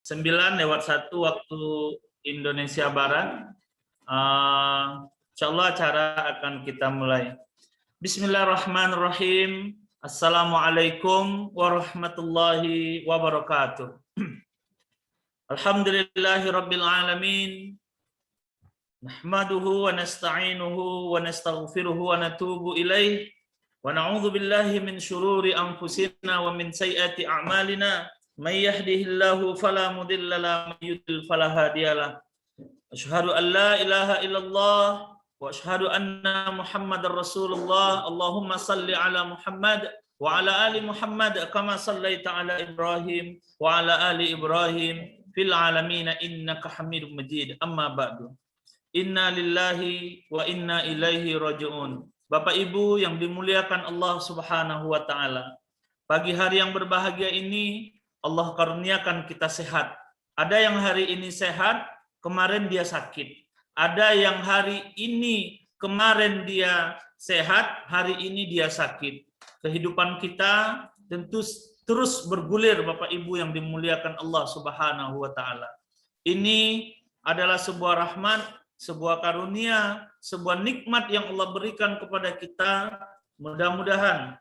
9:01 waktu Indonesia Barat. Insyaallah acara akan kita mulai. Bismillahirrahmanirrahim. Assalamualaikum warahmatullahi wabarakatuh. Alhamdulillahirabbil alamin. Nahmaduhu wa nasta'inuhu wa nastaghfiruhu wa natubu ilaih. Wa na'udzu billahi min syururi anfusina wa min sayyiati a'malina. May yahdihillahu fala mudilla lahu wa may yudlil fala hadiyalah. Asyhadu an la ilaha illallah wa asyhadu anna Muhammadar Rasulullah. Allahumma salli ala Muhammad wa ala ali Muhammad kama sallaita ala Ibrahim wa ala ali Ibrahim fil alamin innaka Hamidum Majid. Amma ba'du. Inna lillahi wa inna ilaihi raji'un. Bapak Ibu yang dimuliakan Allah Subhanahu wa taala. Pagi hari yang berbahagia ini Allah karuniakan kita sehat. Ada yang hari ini sehat, kemarin dia sakit. Ada yang hari ini kemarin dia sehat, hari ini dia sakit. Kehidupan kita tentu terus bergulir Bapak Ibu yang dimuliakan Allah Subhanahu wa taala. Ini adalah sebuah rahmat, sebuah karunia, sebuah nikmat yang Allah berikan kepada kita. Mudah-mudahan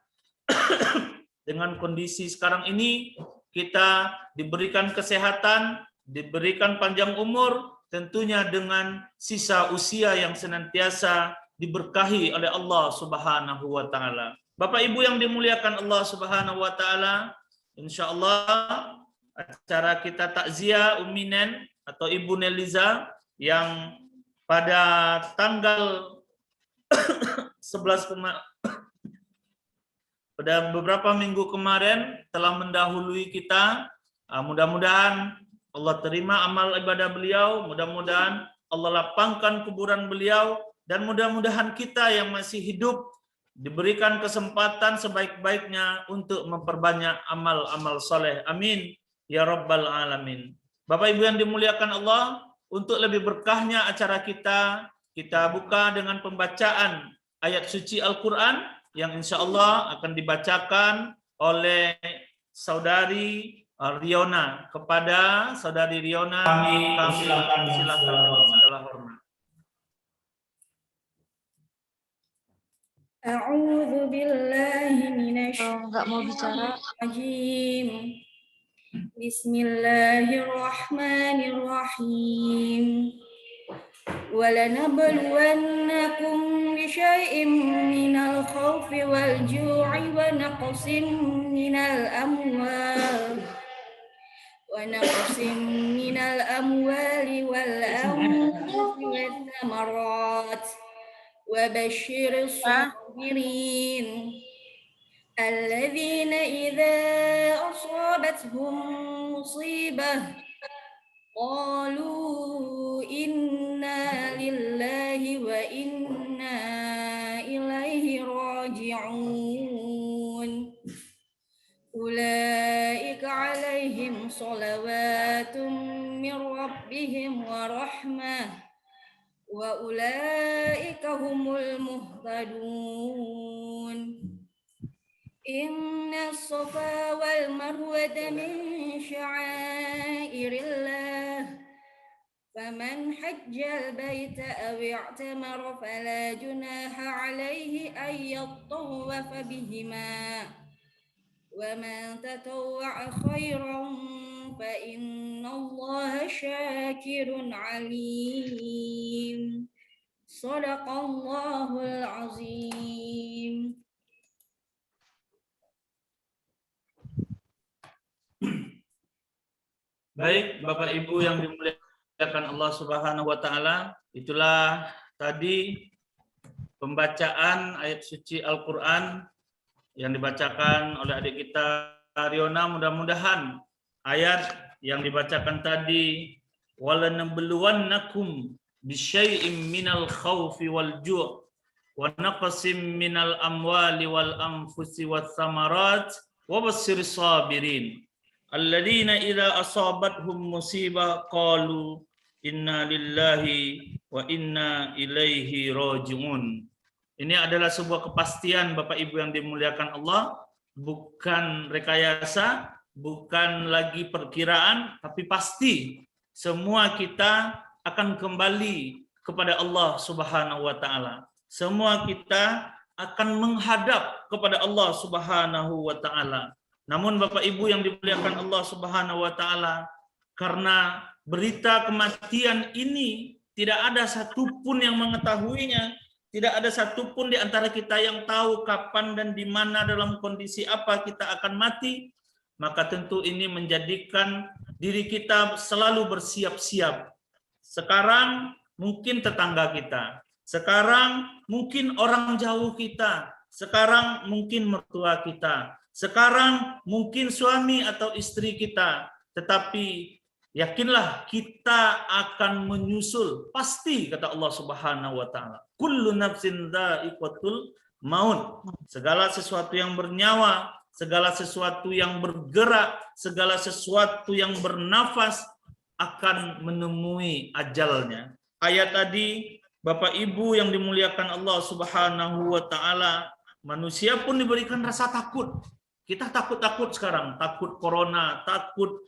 dengan kondisi sekarang ini kita diberikan kesehatan, diberikan panjang umur, tentunya dengan sisa usia yang senantiasa diberkahi oleh Allah Subhanahu wa taala. Bapak Ibu yang dimuliakan Allah Subhanahu wa taala, insyaallah acara kita takziah Ummi Nen atau Ibu Neliza yang pada tanggal 11 pada beberapa minggu kemarin telah mendahului kita. Mudah-mudahan Allah terima amal ibadah beliau, mudah-mudahan Allah lapangkan kuburan beliau, dan mudah-mudahan kita yang masih hidup diberikan kesempatan sebaik-baiknya untuk memperbanyak amal-amal soleh. Amin ya rabbal alamin. Bapak Ibu yang dimuliakan Allah, untuk lebih berkahnya acara kita buka dengan pembacaan ayat suci Al-Quran yang insya Allah akan dibacakan oleh Saudari Riona. Kepada Saudari Riona kami silakan dengan segala hormat. A'udzu billahi minasy rajim. Bismillahirrahmanirrahim. وَلَنَبْلُوَنَّكُمْ بِشَيْءٍ مِّنَ الْخَوْفِ وَالْجُوعِ وَنَقْصٍ مِّنَ الْأَمْوَالِ وَالْأَنفُسِ وَالثَّمَرَاتِ وَبَشِّرِ الصَّابِرِينَ الَّذِينَ إِذَا أَصَابَتْهُم مُّصِيبَةٌ قالوا إنا لله وإنا إليه راجعون أولئك عليهم صلوات من ربهم ورحمة وأولئك هم المهتدون إن الصفا والمروة من شعائر الله فمن حج البيت أو اعتمر فلا جناح عليه أن يطوف بهما ومن تطوع خيرا فإن الله شاكر عليم صدق الله العظيم. Baik, Bapak Ibu yang dimuliakan Allah Subhanahu wa taala, itulah tadi pembacaan ayat suci Al-Qur'an yang dibacakan oleh adik kita Riona. Mudah-mudahan ayat yang dibacakan tadi, walanabluwannakum bisyai'im minal khaufi wal ju' wa naqsim minal amwali wal anfusi wath thamarat wa basyyiris sabirin alladzina idza asabathum musibah qalu inna lillahi wa inna ilaihi raji'un. Ini adalah sebuah kepastian Bapak Ibu yang dimuliakan Allah, bukan rekayasa, bukan lagi perkiraan, tapi pasti semua kita akan kembali kepada Allah Subhanahu wa taala. Semua kita akan menghadap kepada Allah Subhanahu wa taala. Namun Bapak Ibu yang dimuliakan Allah Subhanahu wa taala, karena berita kematian ini tidak ada satupun yang mengetahuinya, tidak ada satupun di antara kita yang tahu kapan dan di mana dalam kondisi apa kita akan mati, maka tentu ini menjadikan diri kita selalu bersiap-siap. Sekarang mungkin tetangga kita, sekarang mungkin orang jauh kita, sekarang mungkin mertua kita, sekarang mungkin suami atau istri kita, tetapi yakinlah kita akan menyusul, pasti kata Allah Subhanahu wa taala. Kullu nafsin dha'iqatul maut. Segala sesuatu yang bernyawa, segala sesuatu yang bergerak, segala sesuatu yang bernafas akan menemui ajalnya. Ayat tadi, Bapak Ibu yang dimuliakan Allah Subhanahu wa taala, manusia pun diberikan rasa takut. Kita takut-takut sekarang, takut corona, takut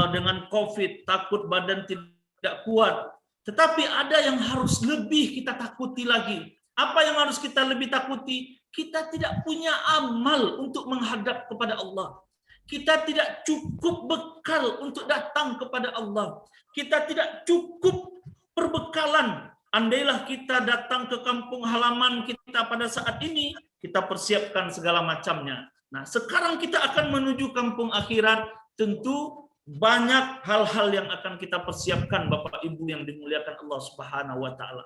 dengan COVID, takut badan tidak kuat. Tetapi ada yang harus lebih kita takuti lagi. Apa yang harus kita lebih takuti? Kita tidak punya amal untuk menghadap kepada Allah. Kita tidak cukup bekal untuk datang kepada Allah. Kita tidak cukup perbekalan. Andailah kita datang ke kampung halaman kita pada saat ini, kita persiapkan segala macamnya. Nah, sekarang kita akan menuju kampung akhirat, tentu banyak hal-hal yang akan kita persiapkan Bapak Ibu yang dimuliakan Allah Subhanahu wa taala.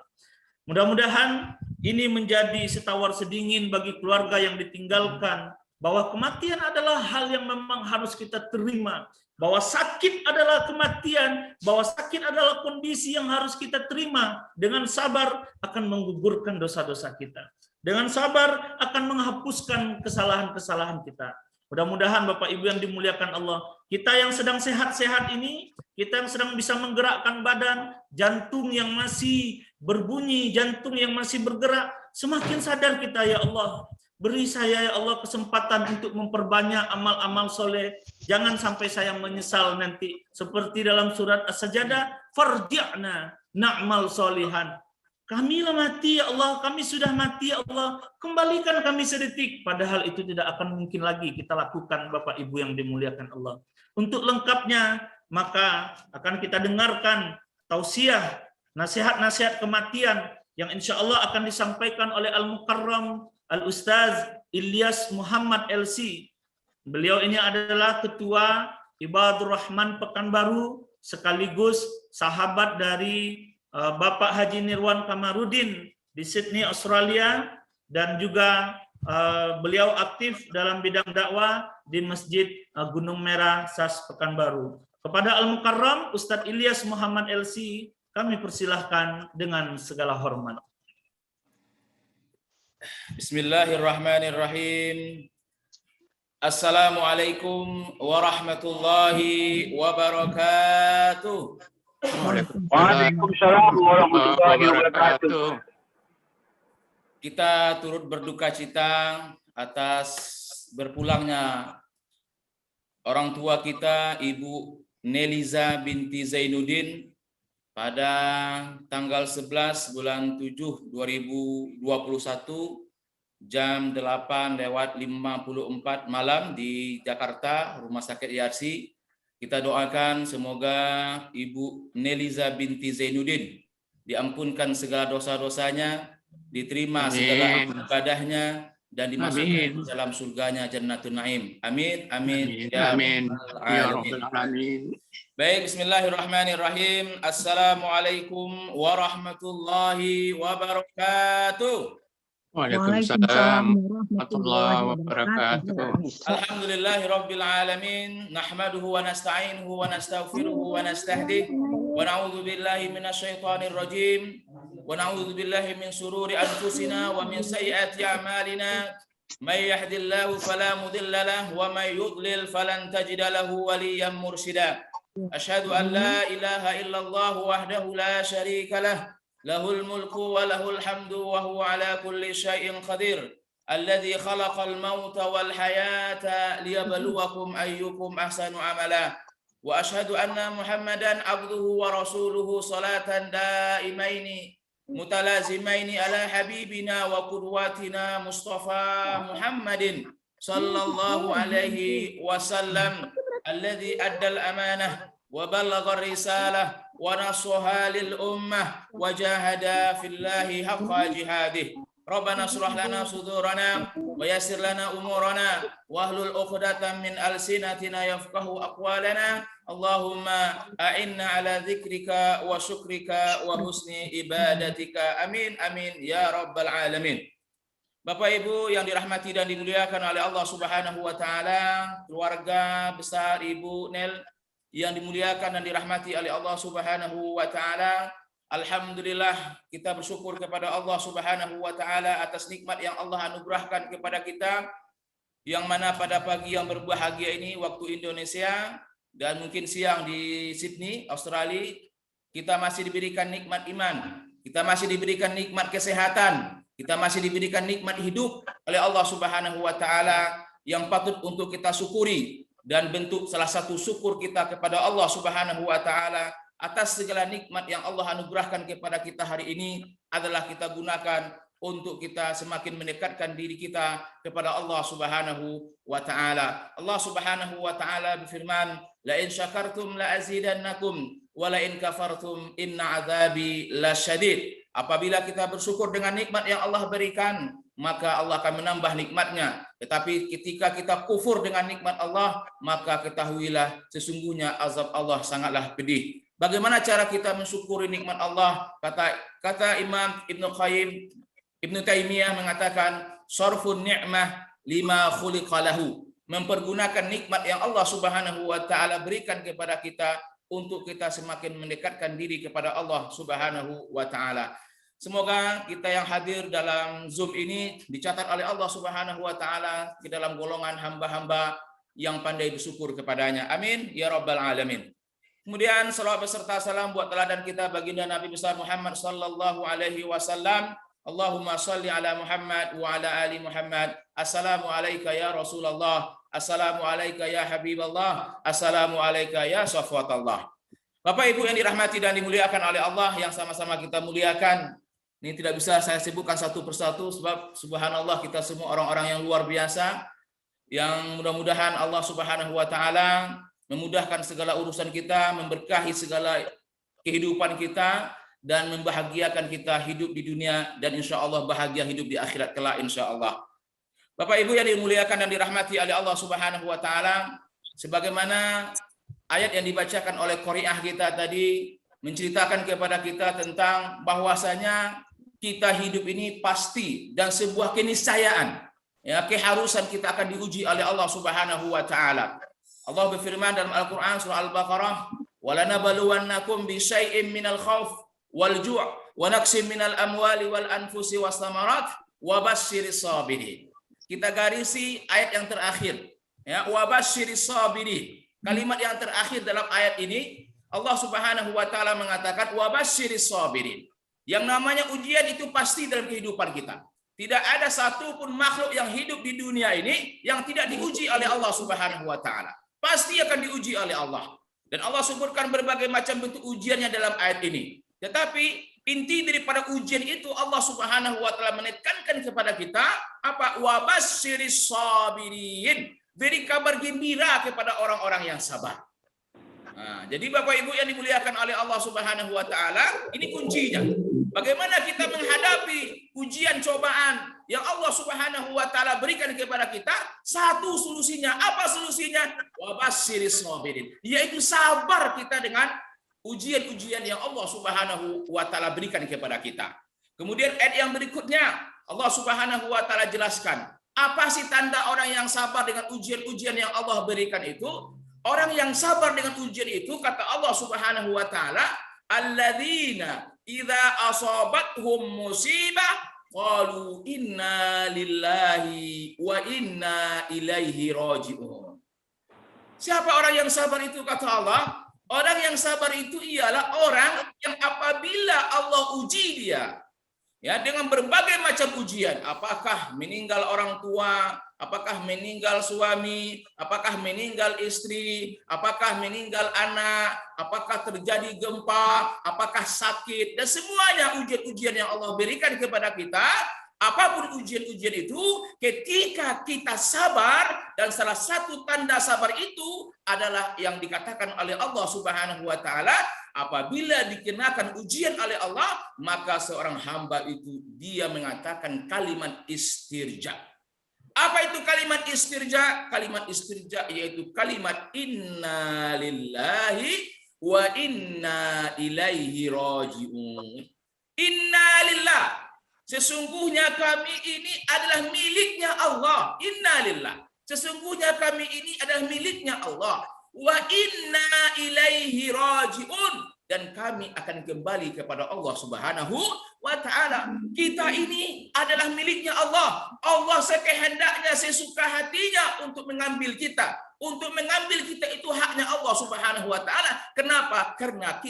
Mudah-mudahan ini menjadi setawar sedingin bagi keluarga yang ditinggalkan, bahwa kematian adalah hal yang memang harus kita terima, bahwa sakit adalah kematian, bahwa sakit adalah kondisi yang harus kita terima. Dengan sabar akan menggugurkan dosa-dosa kita. Dengan sabar akan menghapuskan kesalahan-kesalahan kita. Mudah-mudahan Bapak Ibu yang dimuliakan Allah, kita yang sedang sehat-sehat ini, kita yang sedang bisa menggerakkan badan, jantung yang masih berbunyi, jantung yang masih bergerak, semakin sadar kita, ya Allah, beri saya ya Allah kesempatan untuk memperbanyak amal-amal soleh. Jangan sampai saya menyesal nanti. Seperti dalam surat As-Sajdah, farji'na na'mal solihan. Kami lah mati ya Allah, kami sudah mati ya Allah, kembalikan kami sedetik. Padahal itu tidak akan mungkin lagi kita lakukan Bapak Ibu yang dimuliakan Allah. Untuk lengkapnya, maka akan kita dengarkan tausiah, nasihat-nasihat kematian yang insya Allah akan disampaikan oleh Al-Mukarram Al-Ustaz Ilyas Muhammad LC. Beliau ini adalah Ketua Ibadur Rahman Pekanbaru, sekaligus sahabat dari Bapak Haji Nirwan Kamarudin di Sydney, Australia, dan juga beliau aktif dalam bidang dakwah di Masjid Gunung Merah SAS Pekanbaru. Kepada Al-Mukarram Ustadz Ilyas Muhammad LC, kami persilahkan dengan segala hormat. Bismillahirrahmanirrahim. Assalamualaikum warahmatullahi wabarakatuh. Waalaikumsalam warahmatullahi wabarakatuh. Kita turut berduka cita atas berpulangnya orang tua kita, Ibu Neliza binti Zainuddin, pada tanggal 11 bulan 7 2021 jam 8:54 malam di Jakarta, Rumah Sakit Yarsi. Kita doakan semoga Ibu Neliza binti Zainuddin diampunkan segala dosa-dosanya, diterima segala ibadahnya, dan dimasukkan dalam surganya Jannatul Naim. Amin, amin, ya rabbal alamin. Baik, bismillahirrahmanirrahim. Assalamualaikum warahmatullahi wabarakatuh. Waalaikumsalam warahmatullahi wabarakatuh. Alhamdulillahirabbil alamin, nahmaduhu wa nasta'inuhu wa nastaghfiruhu wa nastahdih wa na'udzu billahi minasyaitonir rajim wa na'udzu billahi min shururi anfusina wa min sayyiati a'malina. May yahdihillahu fala mudilla lahu wa may yudlil falan tajida lahu waliyyan mursyida. Asyhadu an la ilaha illallah wahdahu la syarika lah, lahul mulku wa lahul hamdu wa huwa ala kulli syai'in qadir. الذي خلق الموت والحياة ليبلوكم أيكم أحسن عملا وأشهد أن محمدا عبده ورسوله صلاة دائمين متلازمين على حبيبنا وقدوتنا مصطفى محمد صلى الله عليه وسلم الذي أدى الأمانة وبلغ الرسالة ونصها للأمة وجاهد في الله حق جهاده ربنا اشرح لنا صدورنا ويسر لنا أمورنا واحلل عقدة من ألسنتنا يفقهوا أقوالنا اللهم أعنا على ذكرك وشكرك وحسن عبادتك amin amin ya rabbal alamin. Bapak Ibu yang dirahmati dan dimuliakan oleh Allah Subhanahu wa taala, keluarga besar Ibu Nel yang dimuliakan dan dirahmati oleh Allah Subhanahu wa taala, alhamdulillah kita bersyukur kepada Allah Subhanahu wa taala atas nikmat yang Allah anugerahkan kepada kita, yang mana pada pagi yang berbahagia ini waktu Indonesia dan mungkin siang di Sydney, Australia, kita masih diberikan nikmat iman, kita masih diberikan nikmat kesehatan, kita masih diberikan nikmat hidup oleh Allah Subhanahu wa taala yang patut untuk kita syukuri, dan bentuk salah satu syukur kita kepada Allah Subhanahu wa taala atas segala nikmat yang Allah anugerahkan kepada kita hari ini adalah kita gunakan untuk kita semakin mendekatkan diri kita kepada Allah Subhanahu wa taala. Allah Subhanahu wa taala berfirman, "La in syakartum la azidannakum wa la in kafartum inna adzabi lasyadid." Apabila kita bersyukur dengan nikmat yang Allah berikan, maka Allah akan menambah nikmatnya. Tetapi ketika kita kufur dengan nikmat Allah, maka ketahuilah sesungguhnya azab Allah sangatlah pedih. Bagaimana cara kita mensyukuri nikmat Allah? Kata Imam Ibnu Taimiyah mengatakan, "Sarfun ni'mah lima khuliqa lahu." Mempergunakan nikmat yang Allah Subhanahu wa taala berikan kepada kita untuk kita semakin mendekatkan diri kepada Allah Subhanahu wa taala. Semoga kita yang hadir dalam Zoom ini dicatat oleh Allah Subhanahu wa taala di dalam golongan hamba-hamba yang pandai bersyukur kepadanya. Amin ya rabbal alamin. Kemudian salawat beserta salam buat teladan kita baginda Nabi besar Muhammad sallallahu alaihi wasallam. Allahumma shalli ala Muhammad wa ala ali Muhammad. Assalamu alayka ya Rasulullah. Assalamu alayka ya Habiballah. Assalamu alayka ya Safwatallah. Bapak Ibu yang dirahmati dan dimuliakan oleh Allah, yang sama-sama kita muliakan. Ini tidak bisa saya sebutkan satu persatu sebab subhanallah kita semua orang-orang yang luar biasa, yang mudah-mudahan Allah Subhanahu wa taala memudahkan segala urusan kita, memberkahi segala kehidupan kita, dan membahagiakan kita hidup di dunia dan insya Allah bahagia hidup di akhirat kelak insya Allah. Bapak Ibu yang dimuliakan dan dirahmati oleh Allah Subhanahu wa taala, sebagaimana ayat yang dibacakan oleh qari'ah kita tadi menceritakan kepada kita tentang bahwasanya kita hidup ini pasti dan sebuah keniscayaan, ya, keharusan kita akan diuji oleh Allah Subhanahu wa taala. Allah berfirman dalam Al-Qur'an surah Al-Baqarah, "Walanabluwannakum bisyai'im minal khauf wal ju' wa naqsim minal amwali wal anfusi was thamarat wa basyiris sabirin." Kita garisi ayat yang terakhir, ya, wa basyiris sabirin. Kalimat yang terakhir dalam ayat ini Allah Subhanahu wa taala mengatakan wa basyiris sabirin. Yang namanya ujian itu pasti dalam kehidupan kita. Tidak ada satupun makhluk yang hidup di dunia ini yang tidak diuji oleh Allah Subhanahu wa taala. Pasti akan diuji oleh Allah. Dan Allah sebutkan berbagai macam bentuk ujiannya dalam ayat ini. Tetapi inti daripada ujian itu Allah Subhanahu wa taala menekankan kepada kita apa? Wa basyiris sabirin. Beri kabar gembira kepada orang-orang yang sabar. Nah, jadi Bapak Ibu yang dimuliakan oleh Allah Subhanahu wa taala, ini kuncinya. Bagaimana kita menghadapi ujian cobaan yang Allah Subhanahu wa taala berikan kepada kita? Satu solusinya. Apa solusinya? Wa basyiris sabirin. Yaitu sabar kita dengan ujian-ujian yang Allah Subhanahu wa taala berikan kepada kita. Kemudian ayat yang berikutnya Allah Subhanahu wa taala jelaskan, apa sih tanda orang yang sabar dengan ujian-ujian yang Allah berikan itu? Orang yang sabar dengan ujian itu, kata Allah Subhanahu wa taala, alladzina idza asabathum musibah qalu inna lillahi wa inna ilaihi raji'un. Siapa orang yang sabar itu, kata Allah? Orang yang sabar itu ialah orang yang apabila Allah uji dia, Ya, dengan berbagai macam ujian, apakah meninggal orang tua, apakah meninggal suami, apakah meninggal istri, apakah meninggal anak, apakah terjadi gempa, apakah sakit, dan semuanya ujian-ujian yang Allah berikan kepada kita. Apapun ujian-ujian itu, ketika kita sabar, dan salah satu tanda sabar itu adalah yang dikatakan oleh Allah Subhanahu wa taala, apabila dikenakan ujian oleh Allah, maka seorang hamba itu dia mengatakan kalimat istirja. Apa itu kalimat istirja? Kalimat istirja yaitu kalimat inna lillahi wa inna ilaihi raji'un. Inna lillah, sesungguhnya kami ini adalah miliknya Allah. Inna lillah, sesungguhnya kami ini adalah miliknya Allah. Wa inna ilaihi raji'un, dan kami akan kembali kepada Allah Subhanahu wa taala. Kita ini adalah miliknya Allah. Allah sekehendaknya, sesuka hatinya untuk mengambil kita. Untuk mengambil kita itu haknya Allah Subhanahu wa taala. Kenapa? Karena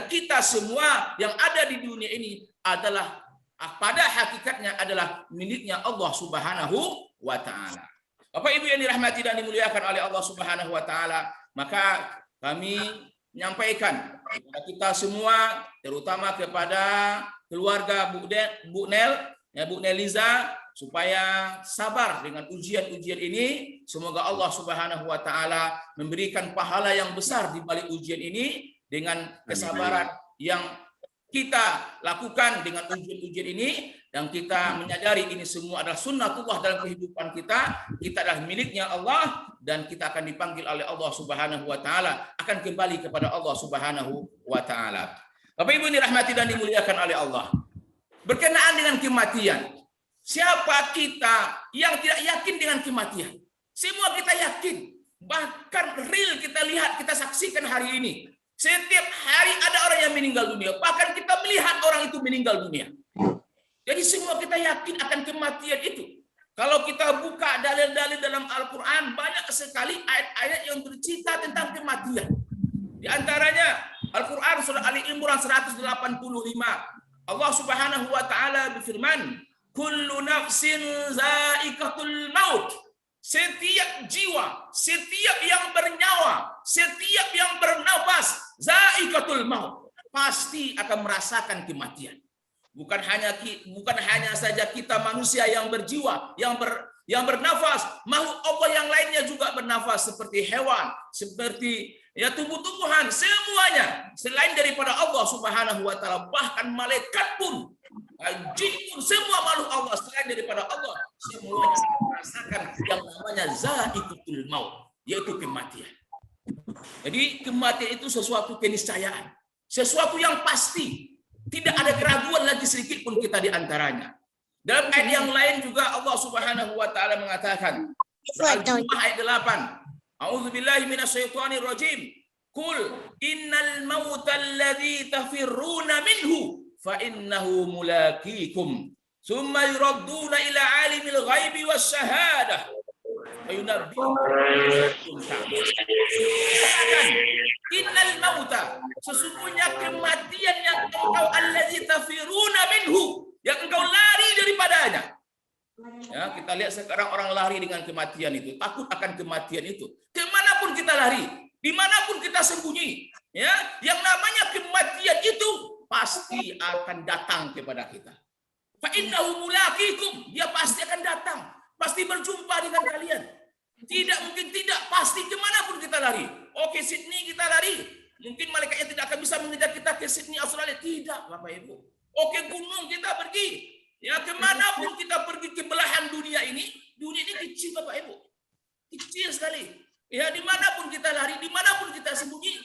kita semua yang ada di dunia ini adalah pada hakikatnya adalah miliknya Allah Subhanahu wa taala. Bapak Ibu yang dirahmati dan dimuliakan oleh Allah Subhanahu wa taala, maka kami menyampaikan kepada kita semua, terutama kepada keluarga Bu Neliza, supaya sabar dengan ujian-ujian ini. Semoga Allah Subhanahu wa taala memberikan pahala yang besar di balik ujian ini dengan kesabaran yang kita lakukan dengan ujian-ujian ini, dan kita menyadari ini semua adalah sunnatullah dalam kehidupan kita. Kita adalah miliknya Allah, dan kita akan dipanggil oleh Allah Subhanahu wa taala, akan kembali kepada Allah Subhanahu wa taala. Bapak Ibu dirahmati dan dimuliakan oleh Allah. Berkenaan dengan kematian, siapa kita yang tidak yakin dengan kematian? Semua kita yakin. Bahkan real kita lihat, kita saksikan hari ini. Setiap hari ada orang yang meninggal dunia. Bahkan kita melihat orang itu meninggal dunia. Jadi semua kita yakin akan kematian itu. Kalau kita buka dalil-dalil dalam Al-Quran, banyak sekali ayat-ayat yang bercerita tentang kematian. Di antaranya Al-Quran surah Ali Imran 185. Allah Subhanahu wa taala berfirman, "Kullu nafsin za'iqatul maut." Setiap jiwa, setiap yang bernyawa, setiap yang bernafas, za'iqatul maut, pasti akan merasakan kematian. Bukan hanya saja kita manusia yang berjiwa, yang bernafas, makhluk Allah yang lainnya juga bernafas, seperti hewan, seperti tumbuh-tumbuhan, semuanya selain daripada Allah Subhanahu wa taala, bahkan malaikat pun, jin pun, semua makhluk Allah selain daripada Allah, semuanya merasakan yang namanya za'iqatul maut, yaitu kematian. Jadi kematian itu sesuatu keniscayaan, sesuatu yang pasti. Tidak ada keraguan lagi sedikit pun kita di antaranya. Dalam ayat yang lain juga Allah Subhanahu wa taala mengatakan, Al-Jumu'ah ayat 8. A'udzubillahi minasyaitonir rajim. Qul innal mautal ladzi tafirruna minhu fa innahu mulaqikum. Tsumma yuradduna ila alimil ghaibi wasyahadah. Innal mauta, sesungguhnya kematian yang engkau allazi tafiruna minhu, yang engkau lari daripadanya. Ya, kita lihat sekarang orang lari dengan kematian itu, takut akan kematian itu. Kemanapun kita lari, dimanapun kita sembunyi, ya, yang namanya kematian itu pasti akan datang kepada kita. Fa innahu mulaqikum, dia pasti akan datang. Pasti berjumpa dengan kalian. Tidak mungkin tidak, pasti kemanapun kita lari. Oke, Sydney kita lari. Mungkin malaikatnya tidak akan bisa mengejar kita ke Sydney, Australia. Tidak, Bapak Ibu. Oke, gunung kita pergi. Ya, kemanapun kita pergi ke belahan dunia ini kecil, Bapak Ibu. Kecil sekali. Ya, dimanapun kita lari, dimanapun kita sembunyi,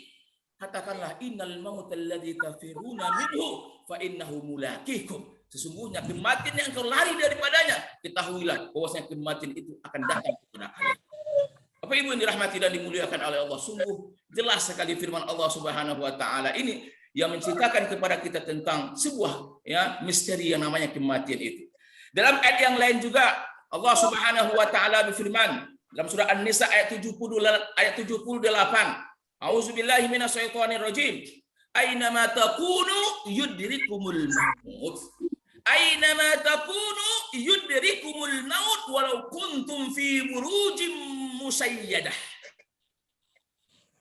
katakanlah innal mautal ladzi tafiruna minhu fa innahu mulaqikum. Sesungguhnya kematian yang engkau lari daripadanya, ketahuilah bahwasanya kematian itu akan datang kepada kalian. Bapak Ibu yang dirahmati dan dimuliakan oleh Allah, sungguh jelas sekali firman Allah Subhanahu wa taala ini yang menceritakan kepada kita tentang sebuah misteri yang namanya kematian itu. Dalam ayat yang lain juga Allah Subhanahu wa taala berfirman dalam surah An-Nisa ayat 78. A'udzubillahi minasyaitonir rajim. Ainama takunu yudrikumul maut. Ainama takunu yudrikumul maut walau kuntum fi burujim musayyadah.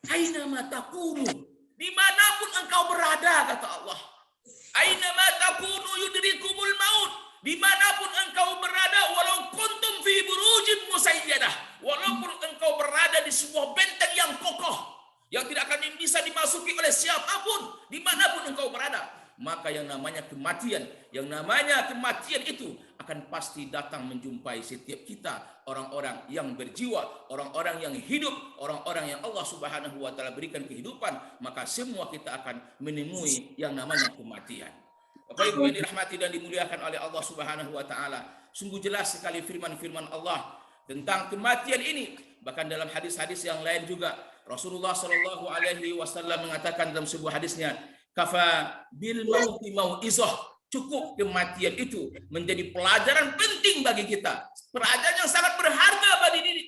Ainama takunu, dimanapun engkau berada, kata Allah. Ainama takunu yudrikumul maut, dimanapun engkau berada, walau kuntum fi burujim musayyadah, walaupun engkau berada di sebuah benteng yang kokoh, yang tidak akan bisa dimasuki oleh siapapun, dimanapun engkau berada, maka yang namanya kematian itu akan pasti datang menjumpai setiap kita, orang-orang yang berjiwa, orang-orang yang hidup, orang-orang yang Allah Subhanahu wa taala berikan kehidupan, maka semua kita akan menemui yang namanya kematian. Bapak Ibu yang dirahmati dan dimuliakan oleh Allah Subhanahu wa taala, sungguh jelas sekali firman-firman Allah tentang kematian ini. Bahkan dalam hadis-hadis yang lain juga Rasulullah Shallallahu alaihi wasallam mengatakan dalam sebuah hadisnya, kafa bil mauti mau'izah, cukup kematian itu menjadi pelajaran penting bagi kita, pelajaran yang sangat berharga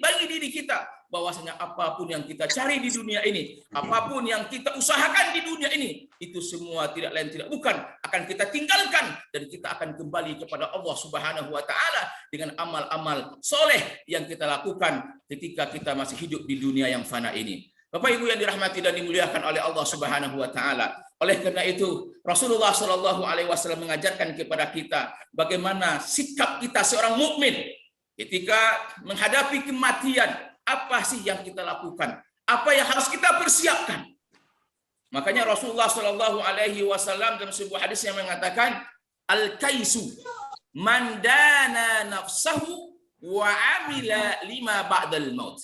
bagi diri kita, bahwasanya apapun yang kita cari di dunia ini, apapun yang kita usahakan di dunia ini, itu semua tidak lain tidak bukan akan kita tinggalkan, dan kita akan kembali kepada Allah Subhanahu wa taala dengan amal-amal soleh yang kita lakukan ketika kita masih hidup di dunia yang fana ini. Bapak Ibu yang dirahmati dan dimuliakan oleh Allah Subhanahu wa taala. Oleh karena itu, Rasulullah Shallallahu alaihi wasallam mengajarkan kepada kita bagaimana sikap kita seorang mukmin ketika menghadapi kematian. Apa sih yang kita lakukan? Apa yang harus kita persiapkan? Makanya Rasulullah Shallallahu alaihi wasallam dalam sebuah hadis yang mengatakan, al-kaisu man dana nafsahu wa amila lima ba'dal maut.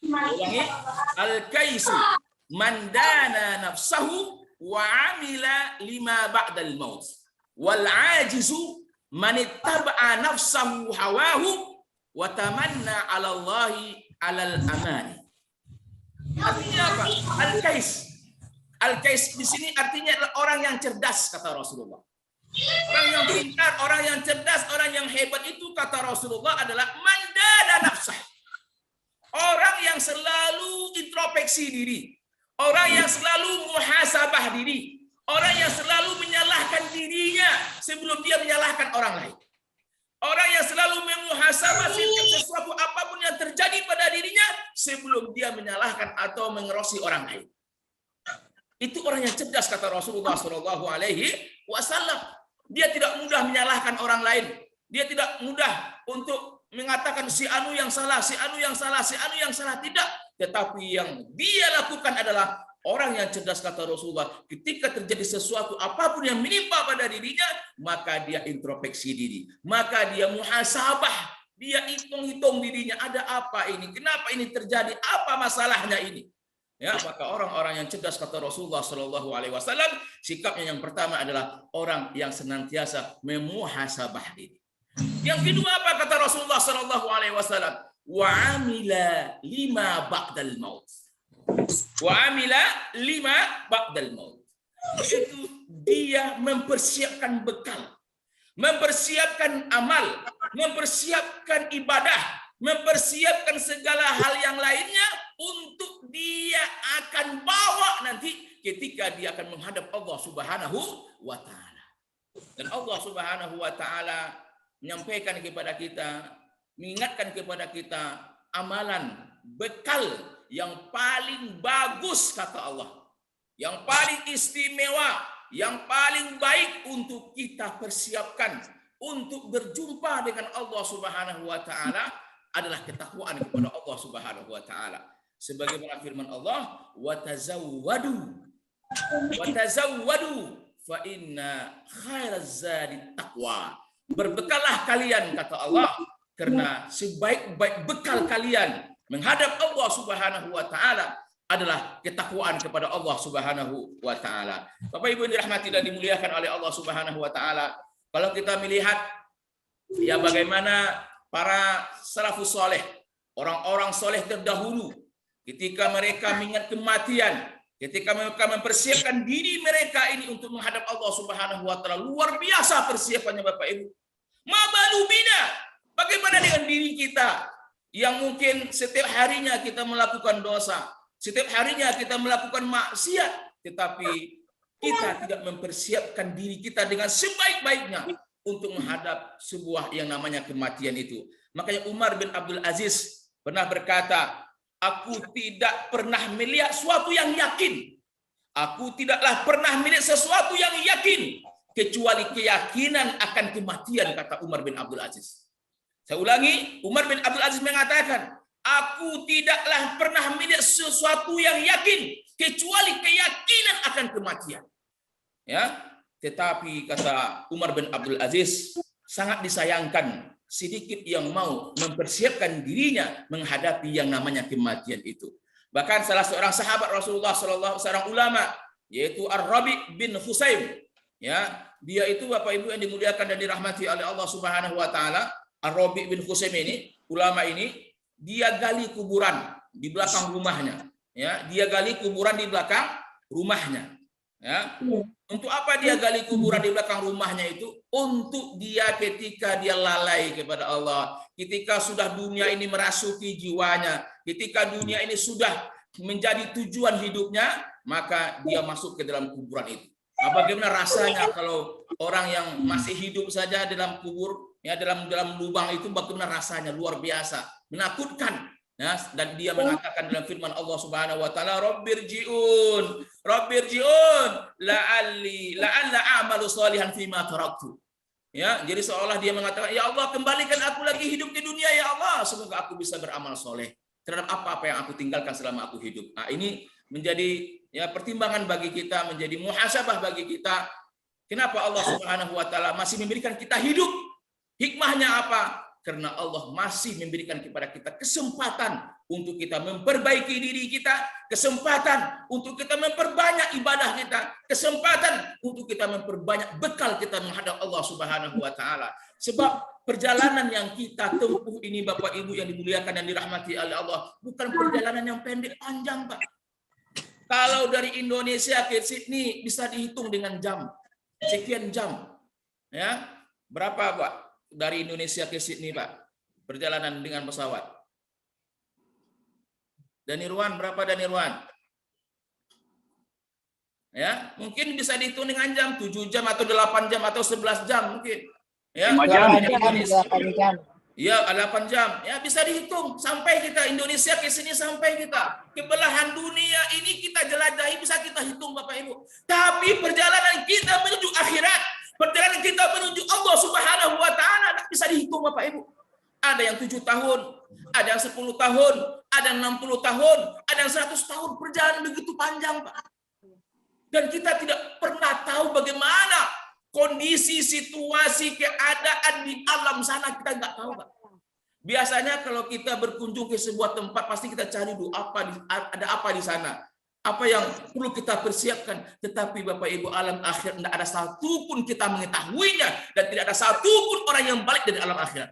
Ulangi, al-kaisu man dana nafsahu wa amila lima ba'dal maut. Wal ajizu man ittaba'a nafsahu hawahu wa tamanna 'ala Allahi 'alal amani. Artinya apa? Al-kais. Al-kais di sini artinya adalah orang yang cerdas, kata Rasulullah. Orang yang pintar, orang yang cerdas, orang yang hebat itu, kata Rasulullah, adalah man dana nafsah. Orang yang selalu introspeksi diri, orang yang selalu muhasabah diri, orang yang selalu menyalahkan dirinya sebelum dia menyalahkan orang lain. Orang yang selalu memuhasabah setiap sesuatu apapun yang terjadi pada dirinya sebelum dia menyalahkan atau mengerosi orang lain. Itu orang yang cerdas, kata Rasulullah Shallallahu alaihi wasallam. Dia tidak mudah menyalahkan orang lain. Dia tidak mudah untuk mengatakan si anu yang salah, si anu yang salah, si anu yang salah, tidak. Tetapi yang dia lakukan adalah orang yang cerdas, kata Rasulullah. Ketika terjadi sesuatu apapun yang menimpa pada dirinya, maka dia introspeksi diri, maka dia muhasabah, dia hitung-hitung dirinya, ada apa ini, kenapa ini terjadi, apa masalahnya ini. Ya, maka orang-orang yang cerdas, kata Rasulullah Shallallahu alaihi wasallam, sikapnya yang pertama adalah orang yang senantiasa memuhasabah diri. Yang kedua apa kata Rasulullah Shallallahu alaihi wasallam? Wa amila lima ba'dal maut. Wa amila lima ba'dal maut. Itu dia mempersiapkan bekal, mempersiapkan amal, mempersiapkan ibadah, mempersiapkan segala hal yang lainnya untuk dia akan bawa nanti ketika dia akan menghadap Allah Subhanahu wa taala. Dan Allah Subhanahu wa taala menyampaikan kepada kita, mengingatkan kepada kita amalan bekal yang paling bagus, kata Allah, yang paling istimewa, yang paling baik untuk kita persiapkan untuk berjumpa dengan Allah Subhanahu wa taala adalah ketakwaan kepada Allah Subhanahu wa taala. Sebagaimana firman Allah, wa tazawwadu fa inna khairaz zadi taqwa. Berbekallah kalian, kata Allah, karena sebaik-baik bekal kalian menghadap Allah Subhanahu wa taala adalah ketakwaan kepada Allah Subhanahu wa taala. Bapak Ibu yang dirahmati dan dimuliakan oleh Allah Subhanahu wa taala, kalau kita melihat ya bagaimana para salafus saleh, orang-orang soleh terdahulu, ketika mereka mengingat kematian, ketika mereka mempersiapkan diri mereka ini untuk menghadap Allah Subhanahu wa taala, luar biasa persiapannya Bapak Ibu. Mabalubina, bagaimana dengan diri kita yang mungkin setiap harinya kita melakukan dosa, setiap harinya kita melakukan maksiat, tetapi kita tidak mempersiapkan diri kita dengan sebaik-baiknya untuk menghadap sebuah yang namanya kematian itu. Makanya Umar bin Abdul Aziz pernah berkata, aku tidak pernah melihat sesuatu yang yakin. Aku tidaklah pernah melihat sesuatu yang yakin kecuali keyakinan akan kematian, kata Umar bin Abdul Aziz. Saya ulangi, Umar bin Abdul Aziz mengatakan, aku tidaklah pernah melihat sesuatu yang yakin kecuali keyakinan akan kematian. Ya, tetapi kata Umar bin Abdul Aziz, sangat disayangkan sedikit yang mau mempersiapkan dirinya menghadapi yang namanya kematian itu. Bahkan salah seorang sahabat Rasulullah SAW, seorang ulama, yaitu Ar-Rabi bin Husaim, ya, dia itu Bapak Ibu yang dimuliakan dan dirahmati oleh Allah Subhanahu wa taala. Ar-Rabi bin Husaim ini, ulama ini, dia gali kuburan di belakang rumahnya, ya, dia gali kuburan di belakang rumahnya, ya. Untuk apa dia gali kuburan di belakang rumahnya itu? Untuk dia ketika dia lalai kepada Allah, ketika sudah dunia ini merasuki jiwanya, ketika dunia ini sudah menjadi tujuan hidupnya, maka dia masuk ke dalam kuburan itu. Nah, bagaimana rasanya kalau orang yang masih hidup saja dalam kubur, ya, dalam lubang itu, bagaimana rasanya? Luar biasa, menakutkan. Ya, dan dia mengatakan dalam firman Allah Subhanahu wa taala, Rabbirji'un la'alla a'malu shalihan fima taraktu. Ya, jadi seolah dia mengatakan, ya Allah, kembalikan aku lagi hidup di dunia ya Allah, semoga aku bisa beramal soleh terhadap apa yang aku tinggalkan selama aku hidup. Nah, ini menjadi ya pertimbangan bagi kita, menjadi muhasabah bagi kita. Kenapa Allah Subhanahu wa taala masih memberikan kita hidup? Hikmahnya apa? Karena Allah masih memberikan kepada kita kesempatan untuk kita memperbaiki diri kita, kesempatan untuk kita memperbanyak ibadah kita, kesempatan untuk kita memperbanyak bekal kita menghadap Allah Subhanahu wa taala. Sebab perjalanan yang kita tempuh ini Bapak Ibu yang dimuliakan dan dirahmati oleh Allah, bukan perjalanan yang pendek panjang, Pak. Kalau dari Indonesia ke Sydney bisa dihitung dengan jam, sekian jam. Ya, berapa, Pak? Dari Indonesia ke Sydney, Pak, perjalanan dengan pesawat. Danirwan, berapa Danirwan? Ya, mungkin bisa dihitung dengan jam, 7 jam atau 8 jam atau 11 jam mungkin. Ya, 8 jam. Ya, 8 jam. Ya, bisa dihitung sampai kita Indonesia ke sini, sampai kita ke belahan dunia ini kita jelajahi, bisa kita hitung Bapak Ibu. Tapi perjalanan kita menuju akhirat, perjalanan kita menuju Allah Subhanahu wa taala bisa dihitung Bapak Ibu. Ada yang 7 tahun, ada yang 10 tahun, ada yang 60 tahun, ada yang 100 tahun. Perjalanan begitu panjang, Pak. Dan kita tidak pernah tahu bagaimana kondisi, situasi, keadaan di alam sana, kita nggak tahu, Pak. Biasanya kalau kita berkunjung ke sebuah tempat, pasti kita cari dulu ada apa di sana. Apa yang perlu kita persiapkan. Tetapi Bapak Ibu, alam akhir tidak ada satupun kita mengetahuinya. Dan tidak ada satupun orang yang balik dari alam akhirat.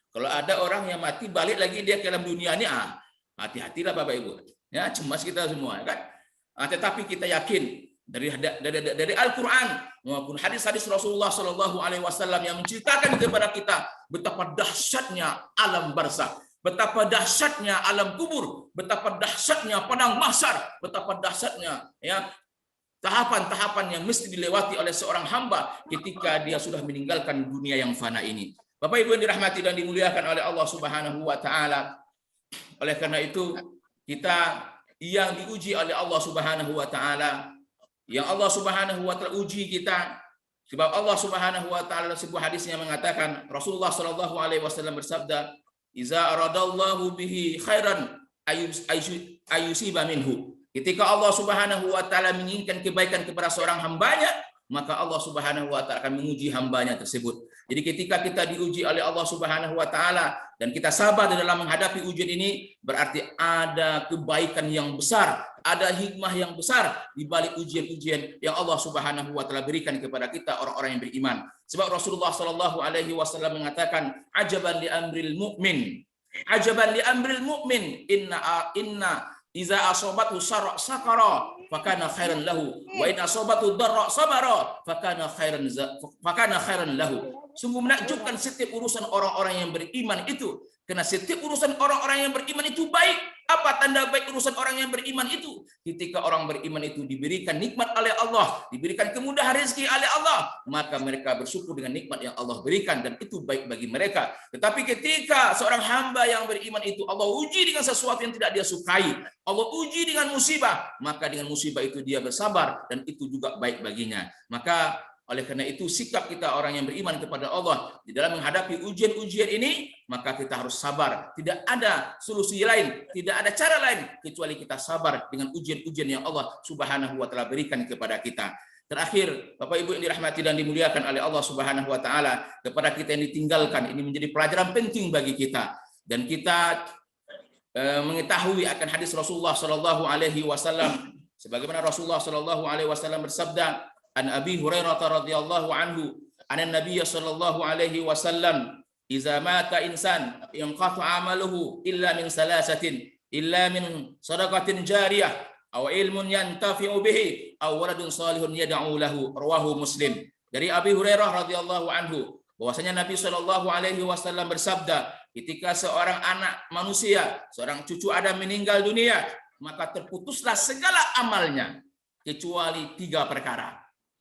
Kalau ada orang yang mati balik lagi dia ke alam dunia ini, hati-hatilah Bapak Ibu. Ya, cemas kita semua, kan? Tetapi kita yakin dari Al-Quran maupun hadis-hadis Rasulullah SAW yang menceritakan kepada kita betapa dahsyatnya alam barzakh, betapa dahsyatnya alam kubur, betapa dahsyatnya padang mahsyar, betapa dahsyatnya ya tahapan-tahapan yang mesti dilewati oleh seorang hamba ketika dia sudah meninggalkan dunia yang fana ini. Bapak Ibu yang dirahmati dan dimuliakan oleh Allah Subhanahu wa taala. Oleh karena itu, kita yang diuji oleh Allah Subhanahu wa taala, yang Allah Subhanahu wa taala uji kita, sebab Allah Subhanahu wa taala dalam sebuah hadisnya mengatakan, Rasulullah sallallahu alaihi wasallam bersabda, "Iza aradallahu bihi khairan ayusiba minhu." Ketika Allah Subhanahu wa taala menginginkan kebaikan kepada seorang hambanya, maka Allah Subhanahu wa taala akan menguji hambanya tersebut. Jadi ketika kita diuji oleh Allah Subhanahu wa taala dan kita sabar dalam menghadapi ujian ini, berarti ada kebaikan yang besar, ada hikmah yang besar di balik ujian-ujian yang Allah Subhanahu wa taala berikan kepada kita orang-orang yang beriman. Sebab Rasulullah sallallahu alaihi wasallam mengatakan, "Ajaban li amril mu'min. Ajaban li amril mu'min. Inna iza asobathu sakara fakana khairan lahu wa in asobathu darra sabara fakana khairan lahu." Sungguh menakjubkan setiap urusan orang-orang yang beriman itu, karena setiap urusan orang-orang yang beriman itu baik Apa tanda baik urusan orang yang beriman itu? Ketika orang beriman itu diberikan nikmat oleh Allah, diberikan kemudahan rezeki oleh Allah, maka mereka bersyukur dengan nikmat yang Allah berikan dan itu baik bagi mereka. Tetapi ketika seorang hamba yang beriman itu Allah uji dengan sesuatu yang tidak dia sukai, Allah uji dengan musibah, maka dengan musibah itu dia bersabar dan itu juga baik baginya. Maka oleh karena itu sikap kita orang yang beriman kepada Allah di dalam menghadapi ujian-ujian ini, maka kita harus sabar. Tidak ada solusi lain, tidak ada cara lain kecuali kita sabar dengan ujian-ujian yang Allah Subhanahu wa taala berikan kepada kita. Terakhir, Bapak Ibu yang dirahmati dan dimuliakan oleh Allah Subhanahu wa taala, kepada kita yang ditinggalkan, ini menjadi pelajaran penting bagi kita dan kita mengetahui akan hadis Rasulullah sallallahu alaihi wasallam sebagaimana Rasulullah sallallahu alaihi wasallam bersabda, an Abi Hurairah radhiyallahu anhu anan Nabiy sallallahu alaihi wasallam idza mata insan yanqatu amaluhu illa min salasatin illa min sadaqatin jariyah aw ilmun yantafi'u bihi aw waladun salihun yad'u lahu, rawahu Muslim. Dari Abi Hurairah radhiyallahu anhu bahwasanya Nabi sallallahu alaihi wasallam bersabda, ketika seorang anak manusia, seorang cucu Adam meninggal dunia, maka terputuslah segala amalnya kecuali 3 perkara.